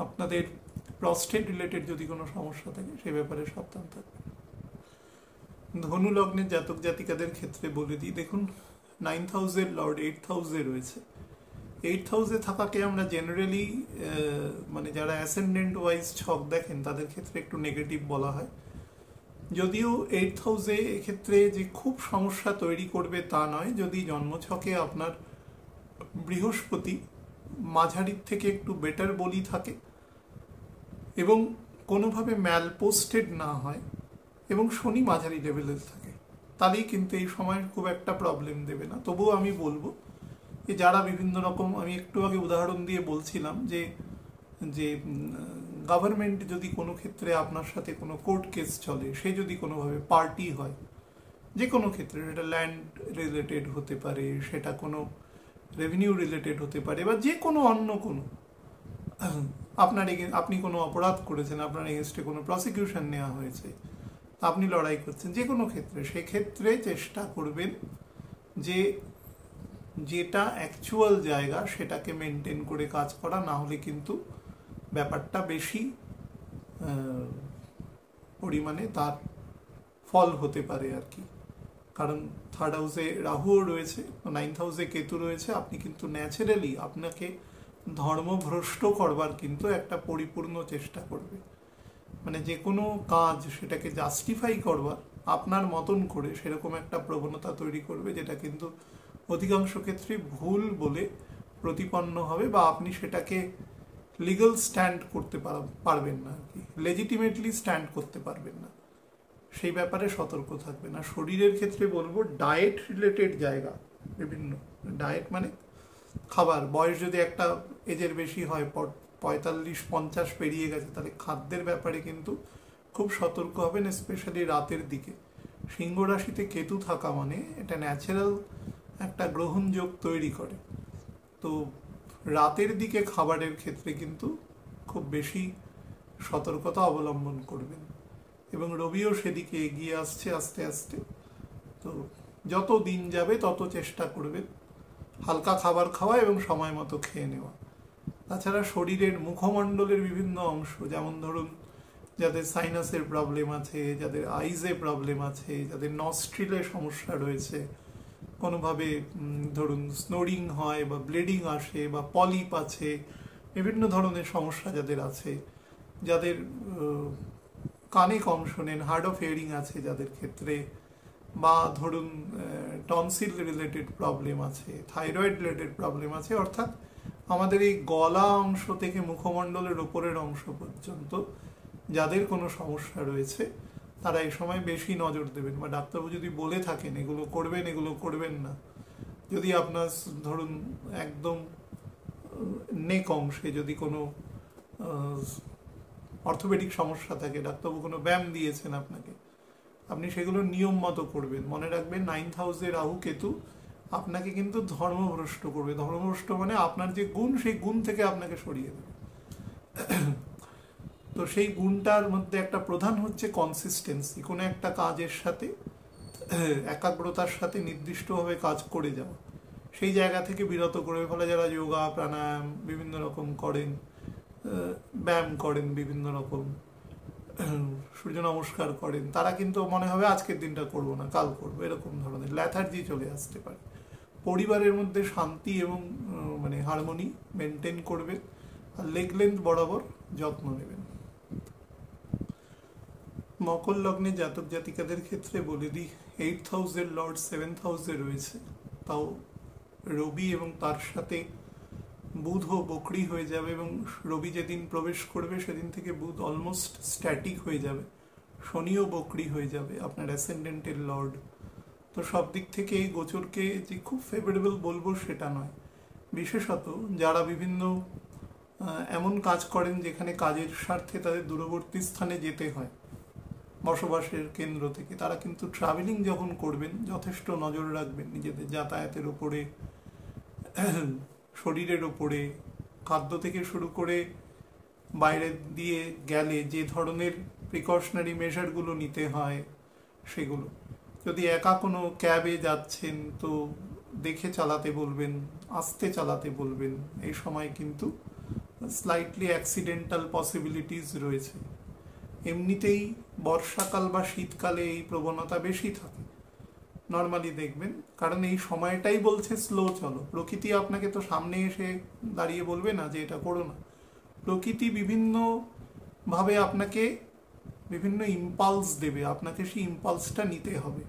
S1: আপনাদের প্রস্টেট রিলেটেড যদি কোনো সমস্যা থাকে সেই ব্যাপারে সাবধান থাকবে। ধনু লগ্নের জাতক জাতিকাদের ক্ষেত্রে বলে দিই, দেখুন 9th হাউসের লর্ড 8th হাউসে রয়েছে। 8th হাউসে থাকাকে আমরা জেনারেলি মানে যারা অ্যাসেন্ডেন্ট ওয়াইজ ছক দেখেন তাদের ক্ষেত্রে একটু নেগেটিভ বলা হয়, যদিও 8th হাউসে এক্ষেত্রে যে খুব সমস্যা তৈরি করবে তা নয়, যদি জন্মছকে আপনার বৃহস্পতি মাঝারির থেকে একটু বেটার বলি থাকে এবং কোনোভাবে ম্যাল পোস্টেড না হয় এবং শনি মাঝারি লেভেলের থাকে, তাহলেই কিন্তু এই সময় খুব একটা প্রবলেম দেবে না। তবুও আমি বলবো যে যারা বিভিন্ন রকম, আমি একটু আগে উদাহরণ দিয়ে বলছিলাম যে যে গভর্নমেন্ট যদি কোনো ক্ষেত্রে আপনার সাথে কোনো কোর্ট কেস চলে, সে যদি কোনোভাবে পার্টি হয়, যে কোনো ক্ষেত্রে, সেটা ল্যান্ড রিলেটেড হতে পারে, সেটা কোনো রেভিনিউ রিলেটেড হতে পারে, বা যে কোনো অন্য কোনো আপনি কোনো অপরাধ করেছেন, আপনার এগেনস্টে কোনো প্রসিকিউশন নেওয়া হয়েছে, আপনি লড়াই করছেন, যে কোনো ক্ষেত্রে, সেক্ষেত্রে চেষ্টা করবেন যে যেটা অ্যাকচুয়াল জায়গা সেটাকে মেনটেন করে কাজ করা, না হলে কিন্তু ব্যাপারটা বেশি পরিমাণে তার ফল হতে পারে আর কি। কারণ 3rd হাউসে রাহুও রয়েছে, 9th হাউসে কেতু রয়েছে, আপনি কিন্তু ন্যাচারালি আপনাকে ধর্মভ্রষ্ট করবার কিন্তু একটা পরিপূর্ণ চেষ্টা করবে, মানে যে কোনো কাজ সেটাকে জাস্টিফাই করবার আপনার মতন করে সেরকম একটা প্রবণতা তৈরি করবে, যেটা কিন্তু অধিকাংশ ক্ষেত্রে ভুল বলে প্রতিপন্ন হবে, বা আপনি সেটাকে লিগ্যাল স্ট্যান্ড করতে পারবেন না আর কি, লেজিটিমেটলি স্ট্যান্ড করতে পারবেন না, সেই ব্যাপারে সতর্ক থাকবেন। আর শরীরের ক্ষেত্রে বলবো ডায়েট রিলেটেড জায়গা, বিভিন্ন ডায়েট মানে খাবার, বয়স যদি একটা এজের বেশি হয়, 45-50 পেরিয়ে গেছে, তাহলে খাদ্যের ব্যাপারে কিন্তু খুব সতর্ক হবেন, স্পেশালি রাতের দিকে। সিংহ রাশিতে কেতু থাকা মানে এটা ন্যাচারাল একটা গ্রহণযোগ তৈরি করে, তো রাতের দিকে খাবারের ক্ষেত্রে কিন্তু খুব বেশি সতর্কতা অবলম্বন করবেন, এবং রবিও সেদিকে এগিয়ে আসছে আস্তে আস্তে। তো যত দিন যাবে তত চেষ্টা করবেন হালকা খাবার খাওয়া এবং সময় মতো খেয়ে নেওয়া। তাছাড়া শরীরের মুখমণ্ডলের বিভিন্ন অংশ, যেমন ধরুন যাদের সাইনাসের প্রবলেম আছে, যাদের আইজে প্রবলেম আছে, যাদের নস্ট্রিলে সমস্যা রয়েছে, কোনোভাবে ধরুন স্নোরিং হয় বা ব্লিডিং আসে বা পলিপ আছে, বিভিন্ন ধরনের সমস্যা যাদের আছে, যাদের কানে কম শোনেন, হার্ড অফ হিয়ারিং আছে যাদের ক্ষেত্রে, বা ধরুন টনসিল রিলেটেড প্রবলেম আছে, থাইরয়েড রিলেটেড প্রবলেম আছে, অর্থাৎ আমাদের এই গলা অংশ থেকে মুখমণ্ডলের উপরের অংশ পর্যন্ত যাদের কোনো সমস্যা রয়েছে তারা এই সময় বেশি নজর দেবেন, বা ডাক্তারবাবু যদি বলে থাকেন এগুলো করবেন এগুলো করবেন না, যদি আপনার ধরুন একদম নেক অংশে যদি কোনো অর্থোপেডিক সমস্যা থাকে, ডাক্তারবাবু কোনো ব্যায়াম দিয়েছেন আপনাকে, আপনি সেগুলো নিয়ম মতো করবেন। মনে রাখবেন 9th হাউসে রাহু কেতু আপনাকে কিন্তু ধর্মভ্রষ্ট করবে, ধর্মভ্রষ্ট মানে আপনার যে গুণ সেই গুণ থেকে আপনাকে সরিয়ে দেবে। তো সেই গুণটার মধ্যে একটা প্রধান হচ্ছে কনসিস্টেন্সি, কোনো একটা কাজের সাথে একাগ্রতার সাথে নির্দিষ্টভাবে কাজ করে যাওয়া, সেই জায়গা থেকে বিরত করবে। ফলে যারা যোগা প্রাণায়াম বিভিন্ন রকম করেন, ব্যায়াম করেন বিভিন্ন রকম, সূর্য নমস্কার করেন, তারা কিন্তু মনে হবে আজকের দিনটা করব না, কাল করবো, এরকম ধরনের ল্যাথার্জি চলে আসতে পারে। পরিবারের মধ্যে শান্তি এবং মানে হারমোনি মেনটেন করবেন, আর লেগ লেন্থ বরাবর যত্ন নেবেন। মকর লগ্নে জাতক জাতিকাদের ক্ষেত্রে বলে দিই, 8th হাউসের লর্ড 7th হাউসে রয়েছে, তাও রবি এবং তার সাথে বুধও বকরি হয়ে যাবে, এবং রবি যেদিন প্রবেশ করবে সেদিন থেকে বুধ অলমোস্ট স্ট্যাটিক হয়ে যাবে, শনিও বকরি হয়ে যাবে, আপনার অ্যাসেন্ডেন্টের লর্ড। তো সব দিক থেকে এই গোচরকে যে খুব ফেভারেবল বলবো সেটা নয়। বিশেষত যারা বিভিন্ন এমন কাজ করেন যেখানে কাজের স্বার্থে তাদের দূরবর্তী স্থানে যেতে হয় বসবাসের কেন্দ্র থেকে, তারা কিন্তু ট্রাভেলিং যখন করবেন যথেষ্ট নজর রাখবেন নিজেদের যাতায়াতের ওপরে, শরীরের ওপরে, খাদ্য থেকে শুরু করে বাইরে দিয়ে গেলে যে ধরনের প্রিকশনারি মেজারগুলো নিতে হয় সেগুলো। যদি একা কোনো ক্যাবে যাচ্ছেন তো দেখে চালাতে বলবেন, আস্তে চালাতে বলবেন। এই সময় কিন্তু স্লাইটলি অ্যাক্সিডেন্টাল পসিবিলিটিস রয়েছে। এমনিতেই বর্ষাকাল বা শীতকালে এই প্রবণতা বেশি থাকে নর্মালি দেখবেন, কারণ এই সময়টাই বলছে স্লো চলো। প্রকৃতি আপনাকে তো সামনে এসে দাঁড়িয়ে বলবে না যে এটা করো না। প্রকৃতি বিভিন্নভাবে আপনাকে বিভিন্ন ইম্পালস দেবে, আপনাকে সেই ইম্পালসটা নিতে হবে।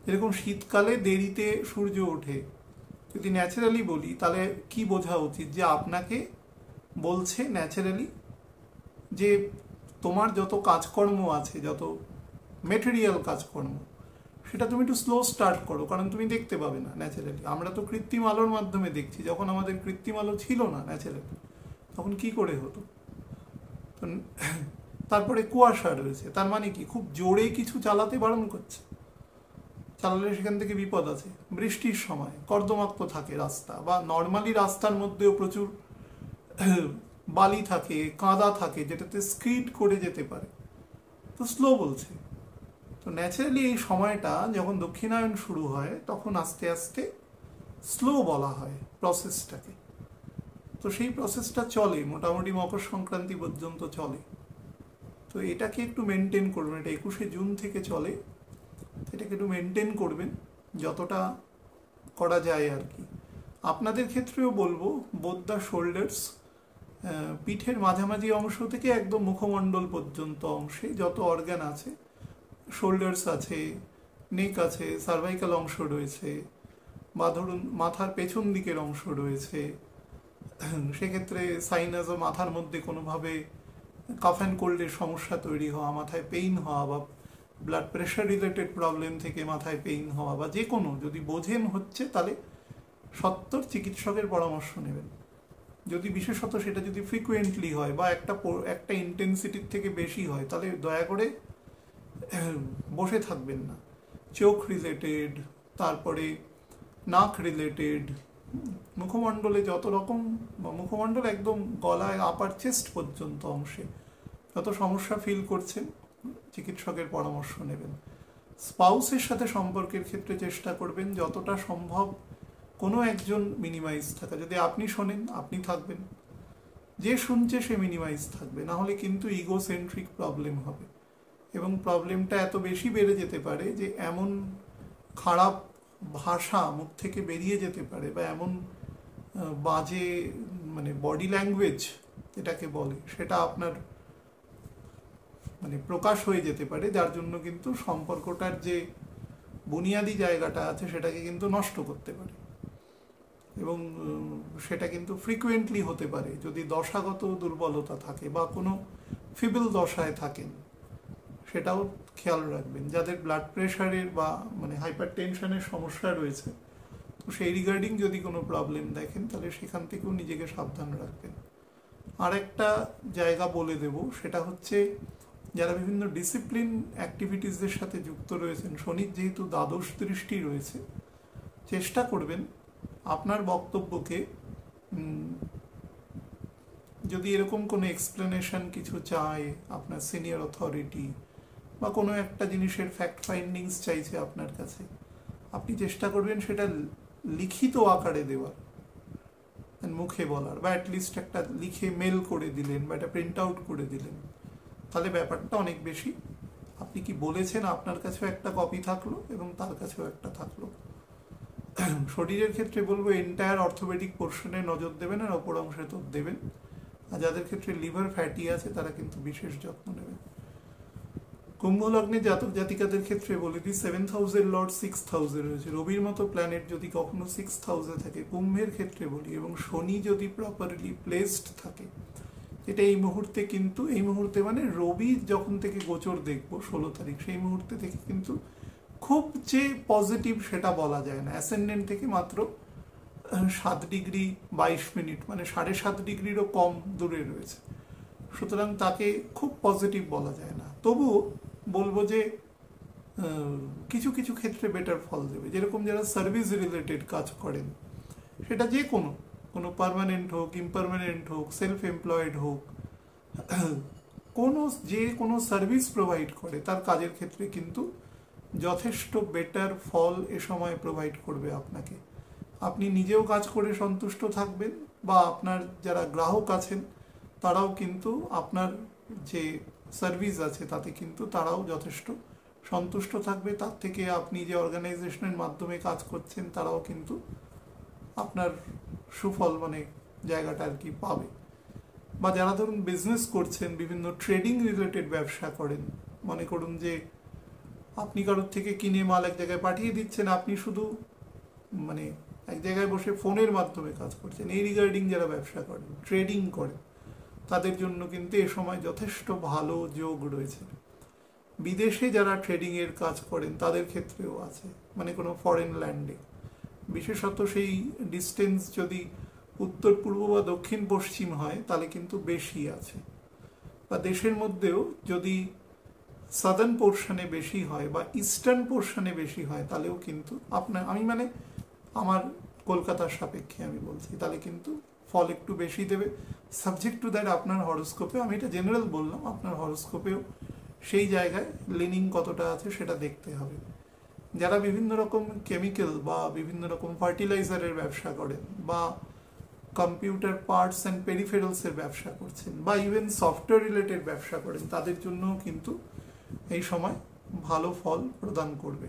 S1: যেরকম শীতকালে দেরিতে সূর্য ওঠে, যদি ন্যাচারালি বলি তাহলে কি বোঝা উচিত, যে আপনাকে বলছে ন্যাচারালি যে তোমার যত কাজকর্ম আছে, যত মেটেরিয়াল কাজকর্ম, সেটা তুমি একটু স্লো স্টার্ট করো, কারণ তুমি দেখতে পাবে না ন্যাচারালি। আমরা তো কৃত্রিম আলোর মাধ্যমে দেখছি, যখন আমাদের কৃত্রিম আলো ছিল না ন্যাচারালি তখন কি করে হতো। তো তারপরে কুয়াশা রয়েছে, তার মানে কি খুব জোরে কিছু চালাতে বারণ করছে, চালালে সেখান থেকে বিপদ আছে। বৃষ্টির সময় কর্দমাক্ত থাকে রাস্তা, বা নর্মালি রাস্তার মধ্যেও প্রচুর বালি থাকে, কাদা থাকে, যেটাতে স্কিড করে যেতে পারে, তো স্লো বলছে। তো ন্যাচারালি এই সময়টা যখন দক্ষিণায়ন শুরু হয় তখন আস্তে আস্তে স্লো বলা হয় প্রসেসটাকে। তো সেই প্রসেসটা চলে মোটামুটি মকর সংক্রান্তি পর্যন্ত চলে। তো এটাকে একটু মেনটেন করবেন, এটা 21শে জুন থেকে চলে, এটাকে একটু মেনটেন করবেন যতটা করা যায় আর কি। আপনাদের ক্ষেত্রেও বলবো বোথ দ্য শোল্ডার্স, পিঠের মাঝামাঝি অংশ থেকে একদম মুখমণ্ডল পর্যন্ত অংশে যত অর্গান আছে, শোল্ডার্স আছে, নেক আছে, সার্ভাইকাল অংশ রয়েছে, বা ধরুন মাথার পেছন দিকের অংশ রয়েছে, সেক্ষেত্রে সাইনাস ও মাথার মধ্যে কোনোভাবে কাফ অ্যান্ড কোল্ডের সমস্যা তৈরি হওয়া, মাথায় পেইন হওয়া, বা ব্লাড প্রেশার রিলেটেড প্রবলেম থেকে মাথায় পেইন হওয়া, বা যে কোনো যদি বোঝেন হচ্ছে, তাহলে সত্বর চিকিৎসকের পরামর্শ নেবেন। যদি বিশেষত সেটা যদি ফ্রিকুয়েন্টলি হয় বা একটা ইন্টেন্সিটির থেকে বেশি হয়, তাহলে দয়া করে বসে থাকবেন না। চোখ রিলেটেড, তারপরে নাক রিলেটেড, মুখমণ্ডলে যত রকম, মুখমণ্ডল একদম গলায় আপার চেস্ট পর্যন্ত অংশে যত সমস্যা ফিল করছেন, চিকিৎসকের পরামর্শ নেবেন। স্পাউসের সাথে সম্পর্কের ক্ষেত্রে চেষ্টা করবেন যতটা সম্ভব কোনো একজন মিনিমাইজ থাকা। যদি আপনি শোনেন আপনি থাকবেন, যে শুনছে সে মিনিমাইজ থাকবে, না হলে কিন্তু ইগোসেন্ট্রিক প্রবলেম হবে, এবং প্রবলেমটা এত বেশি বেড়ে যেতে পারে যে এমন খারাপ ভাষা মুখ থেকে বেরিয়ে যেতে পারে, বা এমন বাজে মানে বডি ল্যাঙ্গুয়েজ যেটাকে বলে, সেটা আপনার মানে প্রকাশ হয়ে যেতে পারে, যার জন্য কিন্তু সম্পর্কটার যে বুনিয়াদি জায়গাটা আছে সেটাকে কিন্তু নষ্ট করতে পারে। এবং সেটা কিন্তু ফ্রিকুয়েন্টলি হতে পারে যদি দশাগত দুর্বলতা থাকে বা কোনো ফিবল দশায় থাকেন, সেটাও খেয়াল রাখবেন। যাদের ব্লাড প্রেশারের বা মানে হাইপার টেনশনের সমস্যা রয়েছে, তো সেই রিগার্ডিং যদি কোনো প্রবলেম দেখেন তাহলে সেখান থেকেও নিজেকে সাবধান রাখবেন। আর একটা জায়গা বলে দেব, সেটা হচ্ছে যারা বিভিন্ন ডিসিপ্লিন অ্যাক্টিভিটিসদের সাথে যুক্ত রয়েছেন, শনির যেহেতু দ্বাদশ দৃষ্টি রয়েছে, চেষ্টা করবেন আপনার বক্তব্যকে যদি এরকম কোনো এক্সপ্লেনেশন কিছু চায় আপনার সিনিয়র অথরিটি, বা কোনো একটা জিনিসের ফ্যাক্ট ফাইন্ডিংস চাইছে আপনার কাছে, আপনি চেষ্টা করবেন সেটা লিখিত আকারে দেওয়ার, মুখে বলার, বা অ্যাটলিস্ট একটা লিখে মেল করে দিলেন বা একটা প্রিন্ট আউট করে দিলেন, তাহলে ব্যাপারটা অনেক বেশি, আপনি কি বলেছেন আপনার কাছেও একটা কপি থাকলো এবং তার কাছেও একটা থাকলো। শরীরের ক্ষেত্রে বলবো এন্টায়ার অর্থোপেডিক পোর্শনে নজর দেবেন আর অপর অংশে তো দেবেন। আর যাদের ক্ষেত্রে লিভার ফ্যাটি আছে তারা কিন্তু বিশেষ যত্ন নেবেন। কুম্ভ লগ্নে জাতক জাতিকাদের ক্ষেত্রে বলে দিই 7th হাউসের লর্ড 6th হাউসে রয়েছে। রবির মতো প্ল্যানেট যদি কখনো 6th হাউসে থাকে কুম্ভের ক্ষেত্রে বলি, এবং শনি যদি প্রপারলি প্লেসড থাকে, এটা এই মুহূর্তে কিন্তু, এই মুহূর্তে মানে রবি যখন থেকে গোচর দেখবো 16 তারিখ, সেই মুহূর্তে থেকে কিন্তু খুব যে পজিটিভ সেটা বলা যায় না। অ্যাসেন্ডেন্ট থেকে মাত্র 7 ডিগ্রি 22 মিনিট, মানে 7.5 ডিগ্রিরও কম দূরে রয়েছে, সুতরাং তাকে খুব পজিটিভ বলা যায় না। তবুও বলবো যে কিছু কিছু ক্ষেত্রে বেটার ফল দেবে। যেরকম যারা সার্ভিস রিলেটেড কাজ করেন, সেটা যে কোনো পার্মানেন্ট হোক, ইমপারমানেন্ট হোক, সেলফ এমপ্লয়েড হোক, কোনো সার্ভিস প্রোভাইড করে, তার কাজের ক্ষেত্রে কিন্তু যথেষ্ট বেটার ফল এ সময় প্রোভাইড করবে আপনাকে। আপনি নিজেও কাজ করে সন্তুষ্ট থাকবেন, বা আপনার যারা গ্রাহক আছেন তারাও কিন্তু আপনার যে সার্ভিস আছে তাতে কিন্তু তারাও যথেষ্ট সন্তুষ্ট থাকবে। তার থেকে আপনি যে অর্গানাইজেশনের মাধ্যমে কাজ করছেন তারাও কিন্তু আপনার সুফল মানে জায়গাটা আর কি পাবে। বা যারা ধরুন বিজনেস করছেন, বিভিন্ন ট্রেডিং রিলেটেড ব্যবসা করেন, মনে করুন যে আপনি কারোর থেকে কিনে মাল এক জায়গায় পাঠিয়ে দিচ্ছেন, আপনি শুধু মানে এক জায়গায় বসে ফোনের মাধ্যমে কাজ করছেন, এই রিগার্ডিং যারা ব্যবসা করেন, ট্রেডিং করেন, তাদের জন্য কিন্তু এ সময় যথেষ্ট ভালো যোগ রয়েছে। বিদেশে যারা ট্রেডিংয়ের কাজ করেন তাদের ক্ষেত্রেও আছে, মানে কোনো ফরেন ল্যান্ডে, বিশেষত সেই ডিস্টেন্স যদি উত্তর পূর্ব বা দক্ষিণ পশ্চিম হয় তাহলে কিন্তু বেশি আছে। বা দেশের মধ্যেও যদি সাদার্ন পোর্শনে বেশি হয় বা ইস্টার্ন পোর্শনে বেশি হয় তাহলেও কিন্তু আমি মানে আমার কলকাতার সাপেক্ষে আমি বলছি, তাহলে কিন্তু ফল একটু বেশি দেবে। সাবজেক্ট টু দ্যাট আপনার হরোস্কোপে, আমি এটা জেনারেল বললাম, আপনার হরোস্কোপেও সেই জায়গায় লিনিং কতটা আছে সেটা দেখতে হবে। যারা বিভিন্ন রকম কেমিক্যাল বা বিভিন্ন রকম ফার্টিলাইজারের ব্যবসা করেন, বা কম্পিউটার পার্টস অ্যান্ড পেরিফেরালসের ব্যবসা করছেন, বা ইভেন সফটওয়্যার রিলেটেড ব্যবসা করেন, তাদের জন্যও কিন্তু এই সময় ভালো ফল প্রদান করবে।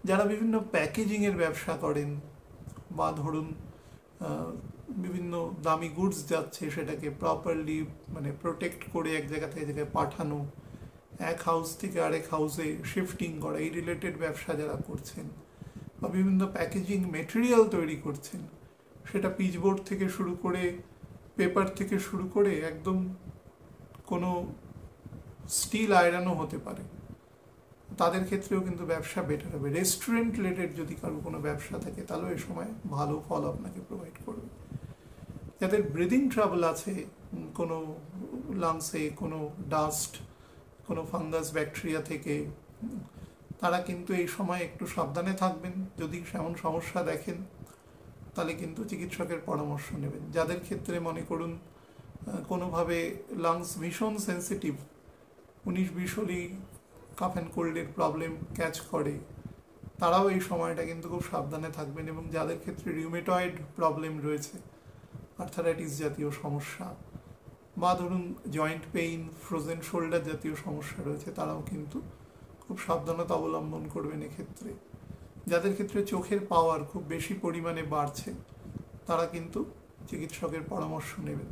S1: যারা বিভিন্ন প্যাকেজিংয়ের ব্যবসা করেন, বা ধরুন বিভিন্ন দামি গুডস যাচ্ছে সেটাকে প্রপারলি মানে প্রোটেক্ট করে এক জায়গা থেকে জায়গায় পাঠানো, এক হাউস থেকে আরেক হাউসে শিফটিং করা, এই রিলেটেড ব্যবসা যারা করছেন, বা বিভিন্ন প্যাকেজিং মেটেরিয়াল তৈরি করছেন, সেটা পিচবোর্ড থেকে শুরু করে, পেপার থেকে শুরু করে একদম কোনো স্টিল আয়রনও হতে পারে, তাদের ক্ষেত্রেও কিন্তু ব্যবসা বেটার হবে। রেস্টুরেন্ট রিলেটেড যদি কারো কোনো ব্যবসা থাকে তাহলেও এই সময় ভালো ফল আপনাকে প্রোভাইড করবে। যাদের ব্রিদিং ট্রাবল আছে, কোনো লাংসে কোনো ডাস্ট, কোনো ফাঙ্গাস ব্যাকটেরিয়া থেকে, তারা কিন্তু এই সময় একটু সাবধানে থাকবেন। যদি এমন সমস্যা দেখেন তাহলে কিন্তু চিকিৎসকের পরামর্শ নেবেন। যাদের ক্ষেত্রে মনে করুন কোনোভাবে লাংস ভীষণ সেন্সিটিভ, 19-20 হলেই কাফ অ্যান্ড কোল্ডের প্রবলেম ক্যাচ করে, তারাও এই সময়টা কিন্তু খুব সাবধানে থাকবেন। এবং যাদের ক্ষেত্রে রিউমেটয়েড প্রবলেম রয়েছে, আর্থারাইটিস জাতীয় সমস্যা, বা ধরুন জয়েন্ট পেইন, ফ্রোজেন শোল্ডার জাতীয় সমস্যা রয়েছে, তারাও কিন্তু খুব সাবধানতা অবলম্বন করবেন এক্ষেত্রে। যাদের ক্ষেত্রে চোখের পাওয়ার খুব বেশি পরিমাণে বাড়ছে, তারা কিন্তু চিকিৎসকের পরামর্শ নেবেন।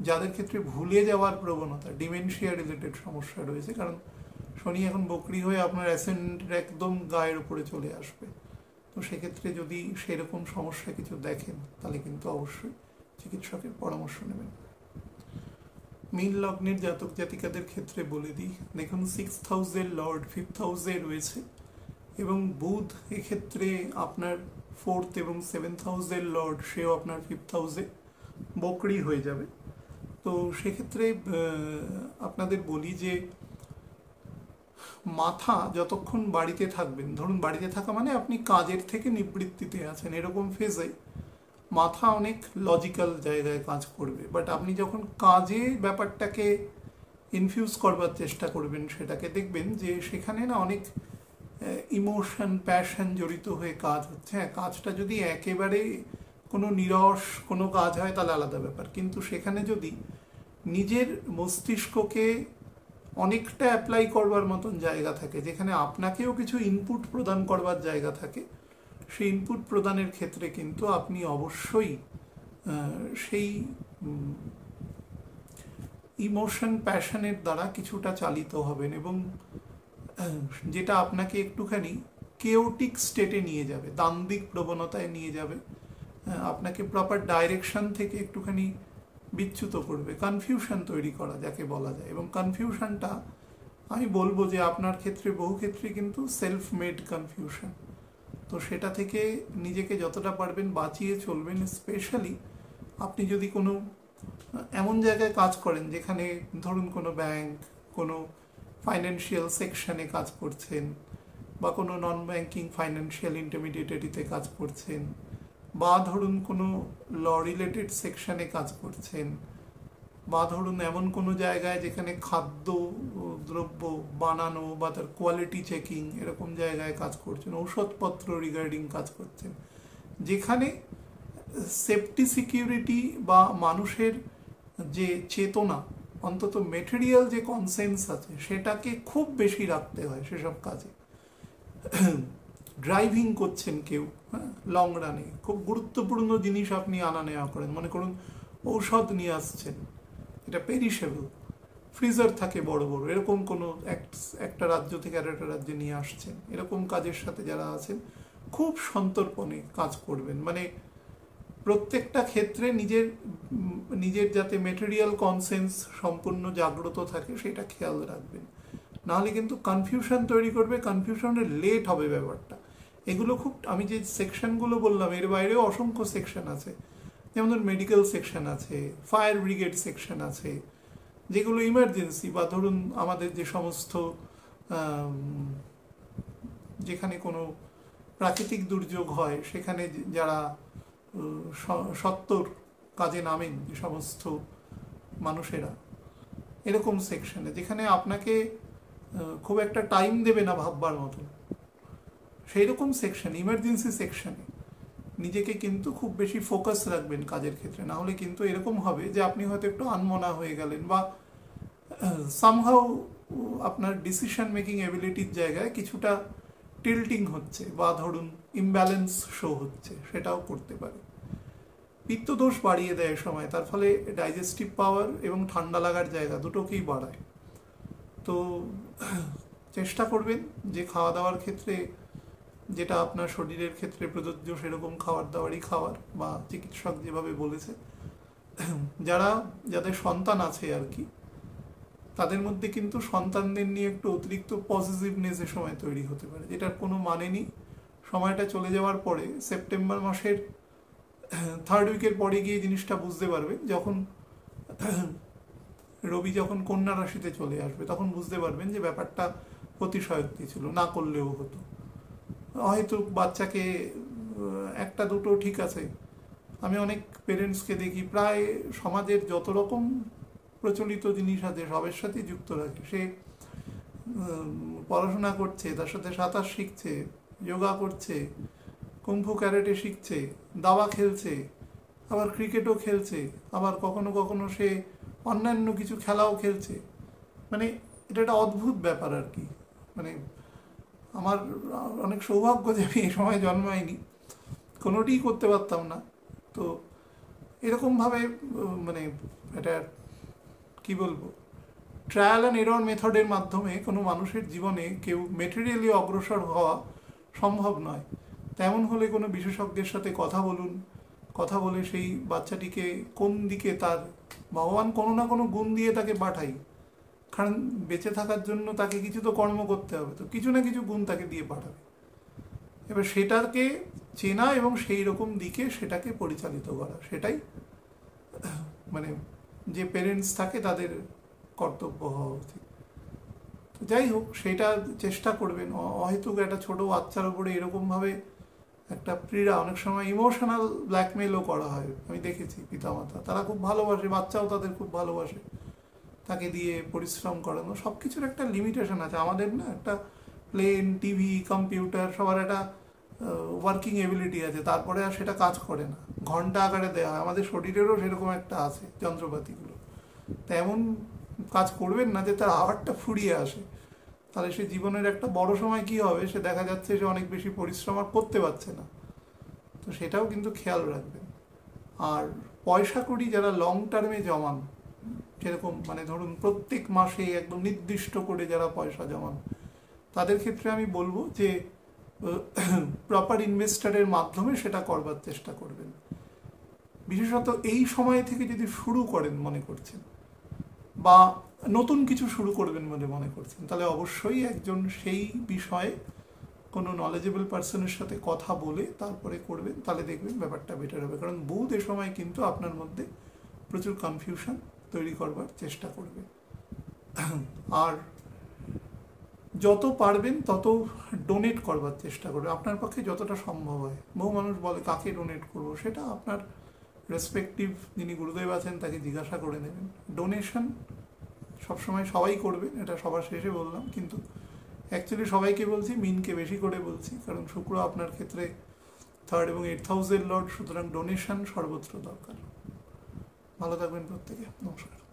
S1: যাদের ক্ষেত্রে ভুলে যাওয়ার প্রবণতা, ডিমেনশিয়া রিলেটেড সমস্যা রয়েছে, কারণ শনি এখন বকরি হয়ে আপনার অ্যাসেন্ডেন্ট একদম গায়ের উপরে চলে আসবে, তো সেক্ষেত্রে যদি সেরকম সমস্যা কিছু দেখেন তাহলে কিন্তু অবশ্যই চিকিৎসকের পরামর্শ নেবেন। মীন লগ্নের জাতক জাতিকাদের ক্ষেত্রে বলে দিই, দেখুন 6th হাউসের লর্ড 5th হাউসে রয়েছে, এবং বুধ এক্ষেত্রে আপনার 4th এবং 7th হাউসের লর্ড, সেও আপনার 5th হাউসে বকরি হয়ে যাবে। তো সেক্ষেত্রে আপনাদের বলি যে মাথা যতক্ষণ বাড়িতে থাকবেন, ধরুন বাড়িতে থাকা মানে আপনি কাজের থেকে নিবৃত্তিতে আছেন, এরকম ফেজে মাথা অনেক লজিক্যাল জায়গায় কাজ করবে। বাট আপনি যখন কাজে ব্যাপারটাকে ইনফিউজ করবার চেষ্টা করবেন, সেটাকে দেখবেন যে সেখানে না অনেক ইমোশন, প্যাশন জড়িত হয়ে কাজ হচ্ছে। হ্যাঁ, কাজটা যদি একেবারে কোনো নিরস কোনো কাজ হয় তাহলে আলাদা ব্যাপার, কিন্তু সেখানে যদি নিজের মস্তিষ্ককে অনেকটা অ্যাপ্লাই করবার মতন জায়গা থাকে, যেখানে আপনাকেও কিছু ইনপুট প্রদান করবার জায়গা থাকে। সেই ইনপুট প্রদানের ক্ষেত্রে কিন্তু আপনি অবশ্যই সেই ইমোশন প্যাশনের দ্বারা কিছুটা চালিত হবেন, এবং যেটা আপনাকে একটুখানি কেওটিক স্টেটে নিয়ে যাবে, দান্দিক প্রবণতায় নিয়ে যাবে, আপনাকে প্রপার ডাইরেকশন থেকে একটুখানি বিচ্যুত করবে, কনফিউশন তৈরি করা যাকে বলা যায়। এবং কনফিউশনটা আমি বলবো যে আপনার ক্ষেত্রে বহু ক্ষেত্রে কিন্তু সেলফ মেড কনফিউশন। তো সেটা থেকে নিজেকে যতটা পারবেন বাঁচিয়ে চলবেন। স্পেশালি আপনি যদি কোনো এমন জায়গায় কাজ করেন যেখানে ধরুন কোনো ব্যাংক, কোনো ফাইন্যান্সিয়াল সেকশনে কাজ করছেন, বা কোনো নন ব্যাংকিং ফাইন্যান্সিয়াল ইন্টারমিডিয়েটারিতে কাজ করছেন, বা ধরুন কোনো ল রিলেটেড সেকশনে কাজ করছেন, বা ধরুন এমন কোনো জায়গায় যেখানে খাদ্য দ্রব্য বানানো বা তার কোয়ালিটি চেকিং এরকম জায়গায় কাজ করছেন, ঔষধপত্র রিগার্ডিং কাজ করছেন, যেখানে সেফটি সিকিউরিটি বা মানুষের যে চেতনা, অন্তত মেটেরিয়াল যে কনসেন্স আছে সেটাকে খুব বেশি রাখতে হয় সেসব কাজে। ড্রাইভিং করছেন কেউ, হ্যাঁ, লং রানে খুব গুরুত্বপূর্ণ জিনিস আপনি আনা নেওয়া করেন, মনে করুন ঔষধ নিয়ে আসছেন, এটা পেরিশেবল, ফ্রিজার থাকে বড় বড়, এরকম কোনো একটা রাজ্য থেকে আর একটা রাজ্যে নিয়ে আসছেন, এরকম কাজের সাথে যারা আছেন খুব সন্তর্পণে কাজ করবেন। মানে প্রত্যেকটা ক্ষেত্রে নিজের যাতে মেটেরিয়াল কনসেন্স সম্পূর্ণ জাগ্রত থাকে সেটা খেয়াল রাখবেন, নাহলে কিন্তু কনফিউশন তৈরি করবে, কনফিউশনে লেট হবে ব্যাপারটা। এগুলো খুব, আমি যে সেকশনগুলো বললাম এর বাইরেও অসংখ্য সেকশন আছে, যেমন ধরুন মেডিকেল সেকশন আছে, ফায়ার ব্রিগেড সেকশন আছে, যেগুলো ইমার্জেন্সি, বা ধরুন আমাদের যে সমস্ত যেখানে কোনো প্রাকৃতিক দুর্যোগ হয় সেখানে যারা সত্তর কাজে নামেন যে সমস্ত মানুষেরা, এরকম সেকশনে যেখানে আপনাকে খুব একটা টাইম দেবে না ভাববার মতো, সেই রকম সেকশন, ইমার্জেন্সি সেকশনে নিজেকে কিন্তু খুব বেশি ফোকাস রাখবেন কাজের ক্ষেত্রে, না হলে কিন্তু এরকম হবে যে আপনি হয়তো একটু আনমনা হয়ে গেলেন, বা সামহাউ আপনার ডিসিশন মেকিং এবিলিটির জায়গায় কিছুটা টিল্টিং হচ্ছে, বা ধরুন ইমব্যালেন্স শো হচ্ছে, সেটাও করতে পারে। পিত্তদোষ বাড়িয়ে দেয় সময়, তার ফলে ডাইজেস্টিভ পাওয়ার এবং ঠান্ডা লাগার জায়গা দুটোকেই বাড়ায়। তো চেষ্টা করবেন যে খাওয়া দাওয়ার ক্ষেত্রে যেটা আপনার শরীরের ক্ষেত্রে প্রযোজ্য সেরকম খাবার দাবারই খাওয়ার, বা চিকিৎসক যেভাবে বলেছে। যাদের সন্তান আছে আর কি, তাদের মধ্যে কিন্তু সন্তানদের নিয়ে একটু অতিরিক্ত পজিটিভনেস এ সময় তৈরি হতে পারে, যেটার কোনো মানে নেই। সময়টা চলে যাওয়ার পরে সেপ্টেম্বর মাসের 3rd উইকের পরে গিয়ে জিনিসটা বুঝতে পারবেন, যখন রবি যখন কন্যা রাশিতে চলে আসবে তখন বুঝতে পারবেন যে ব্যাপারটা অতিশয়োক্তি ছিল, না করলেও হতো। হয়তো বাচ্চাকে একটা দুটো ঠিক আছে, আমি অনেক পেরেন্টসকে দেখি প্রায় সমাজের যত রকম প্রচলিত জিনিস আছে সবের সাথে যুক্ত রাখে। সে পড়াশোনা করছে, তার সাথে সাঁতার শিখছে, যোগা করছে, কুম্ফু ক্যারেটে শিখছে, দাবা খেলছে, আবার ক্রিকেটও খেলছে, আবার কখনো কখনো সে অন্যান্য কিছু খেলাও খেলছে। মানে এটা একটা অদ্ভুত ব্যাপার আর কি। মানে আমার অনেক সৌভাগ্য যে আমি এই সময় জন্মাইনি, কোনোটিই করতে পারতাম না। তো এরকমভাবে মানে এটা কি বলবো, ট্রায়াল অ্যান্ড এরর মেথডের মাধ্যমে কোনো মানুষের জীবনে কেউ মেটেরিয়ালি অগ্রসর হওয়া সম্ভব নয়। তেমন হলে কোনো বিশেষজ্ঞের সাথে কথা বলুন, কথা বলে সেই বাচ্চাটিকে কোন দিকে তার ভগবান কোনো না কোনো গুণ দিয়ে তাকে পাঠাই, কারণ বেঁচে থাকার জন্য তাকে কিছু তো কর্ম করতে হবে, তো কিছু না কিছু গুণ তাকে দিয়ে পাঠাবে। এবার সেটাকে চেনা এবং সেই রকম দিকে সেটাকে পরিচালিত করা, সেটাই মানে যে পেরেন্টস থাকে তাদের কর্তব্য হওয়া উচিত। তো যাই হোক, সেটা চেষ্টা করবেন। অহেতুক একটা ছোট বাচ্চার উপরে এরকমভাবে একটা পীড়া, অনেক সময় ইমোশনাল ব্ল্যাকমেলও করা হয়, আমি দেখেছি পিতামাতা, তারা খুব ভালোবাসে, বাচ্চাও তাদের খুব ভালোবাসে, তাকে দিয়ে পরিশ্রম করানো। সব কিছুর একটা লিমিটেশন আছে। আমাদের না একটা প্লেন, টিভি, কম্পিউটার সবার একটা ওয়ার্কিং এবিলিটি আছে, তারপরে আর সেটা কাজ করে না, ঘন্টা আকারে দেওয়া হয়। আমাদের শরীরেরও সেরকম একটা আছে যন্ত্রপাতিগুলো। তা এমন কাজ করবেন না যে তার আওয়ারটা ফুরিয়ে আসে, তাহলে সে জীবনের একটা বড় সময় কি হবে, সে দেখা যাচ্ছে সে অনেক বেশি পরিশ্রম আর করতে পারছে না। তো সেটাও কিন্তু খেয়াল রাখবেন। আর পয়সা কড়ি যারা লং টার্মে জমান, যেরকম মানে ধরুন প্রত্যেক মাসে একদম নির্দিষ্ট করে যারা পয়সা জমান, তাদের ক্ষেত্রে আমি বলবো যে প্রপার ইনভেস্টারের মাধ্যমে সেটা করবার চেষ্টা করবেন। বিশেষত এই সময় থেকে যদি শুরু করেন মনে করছেন, বা নতুন কিছু শুরু করবেন বলে মনে করছেন, তাহলে অবশ্যই একজন সেই বিষয়ে কোনো নলেজেবল পার্সনের সাথে কথা বলে তারপরে করবেন, তাহলে দেখবেন ব্যাপারটা বেটার হবে। কারণ বুধ এ সময় কিন্তু আপনার মধ্যে প্রচুর কনফিউশন তৈরি করবার চেষ্টা করবে। আর যত পারবেন তত ডোনেট করবার চেষ্টা করবে, আপনার পক্ষে যতটা সম্ভব হয়। বহু মানুষ বলে কাকে ডোনেট করবো, সেটা আপনার রেসপেক্টিভ যিনি গুরুদেব আছেন তাকে জিজ্ঞাসা করে নেবেন। ডোনেশন সবসময় সবাই করবেন, এটা সবার শেষে বললাম, কিন্তু অ্যাকচুয়ালি সবাইকে বলছি, মিনকে বেশি করে বলছি, কারণ শুক্র আপনার ক্ষেত্রে 3rd এবং 8th হাউসের লর্ড, সুতরাং ডোনেশন সর্বত্র দরকার। ভালো থাকবেন প্রত্যেকে, নমস্কার।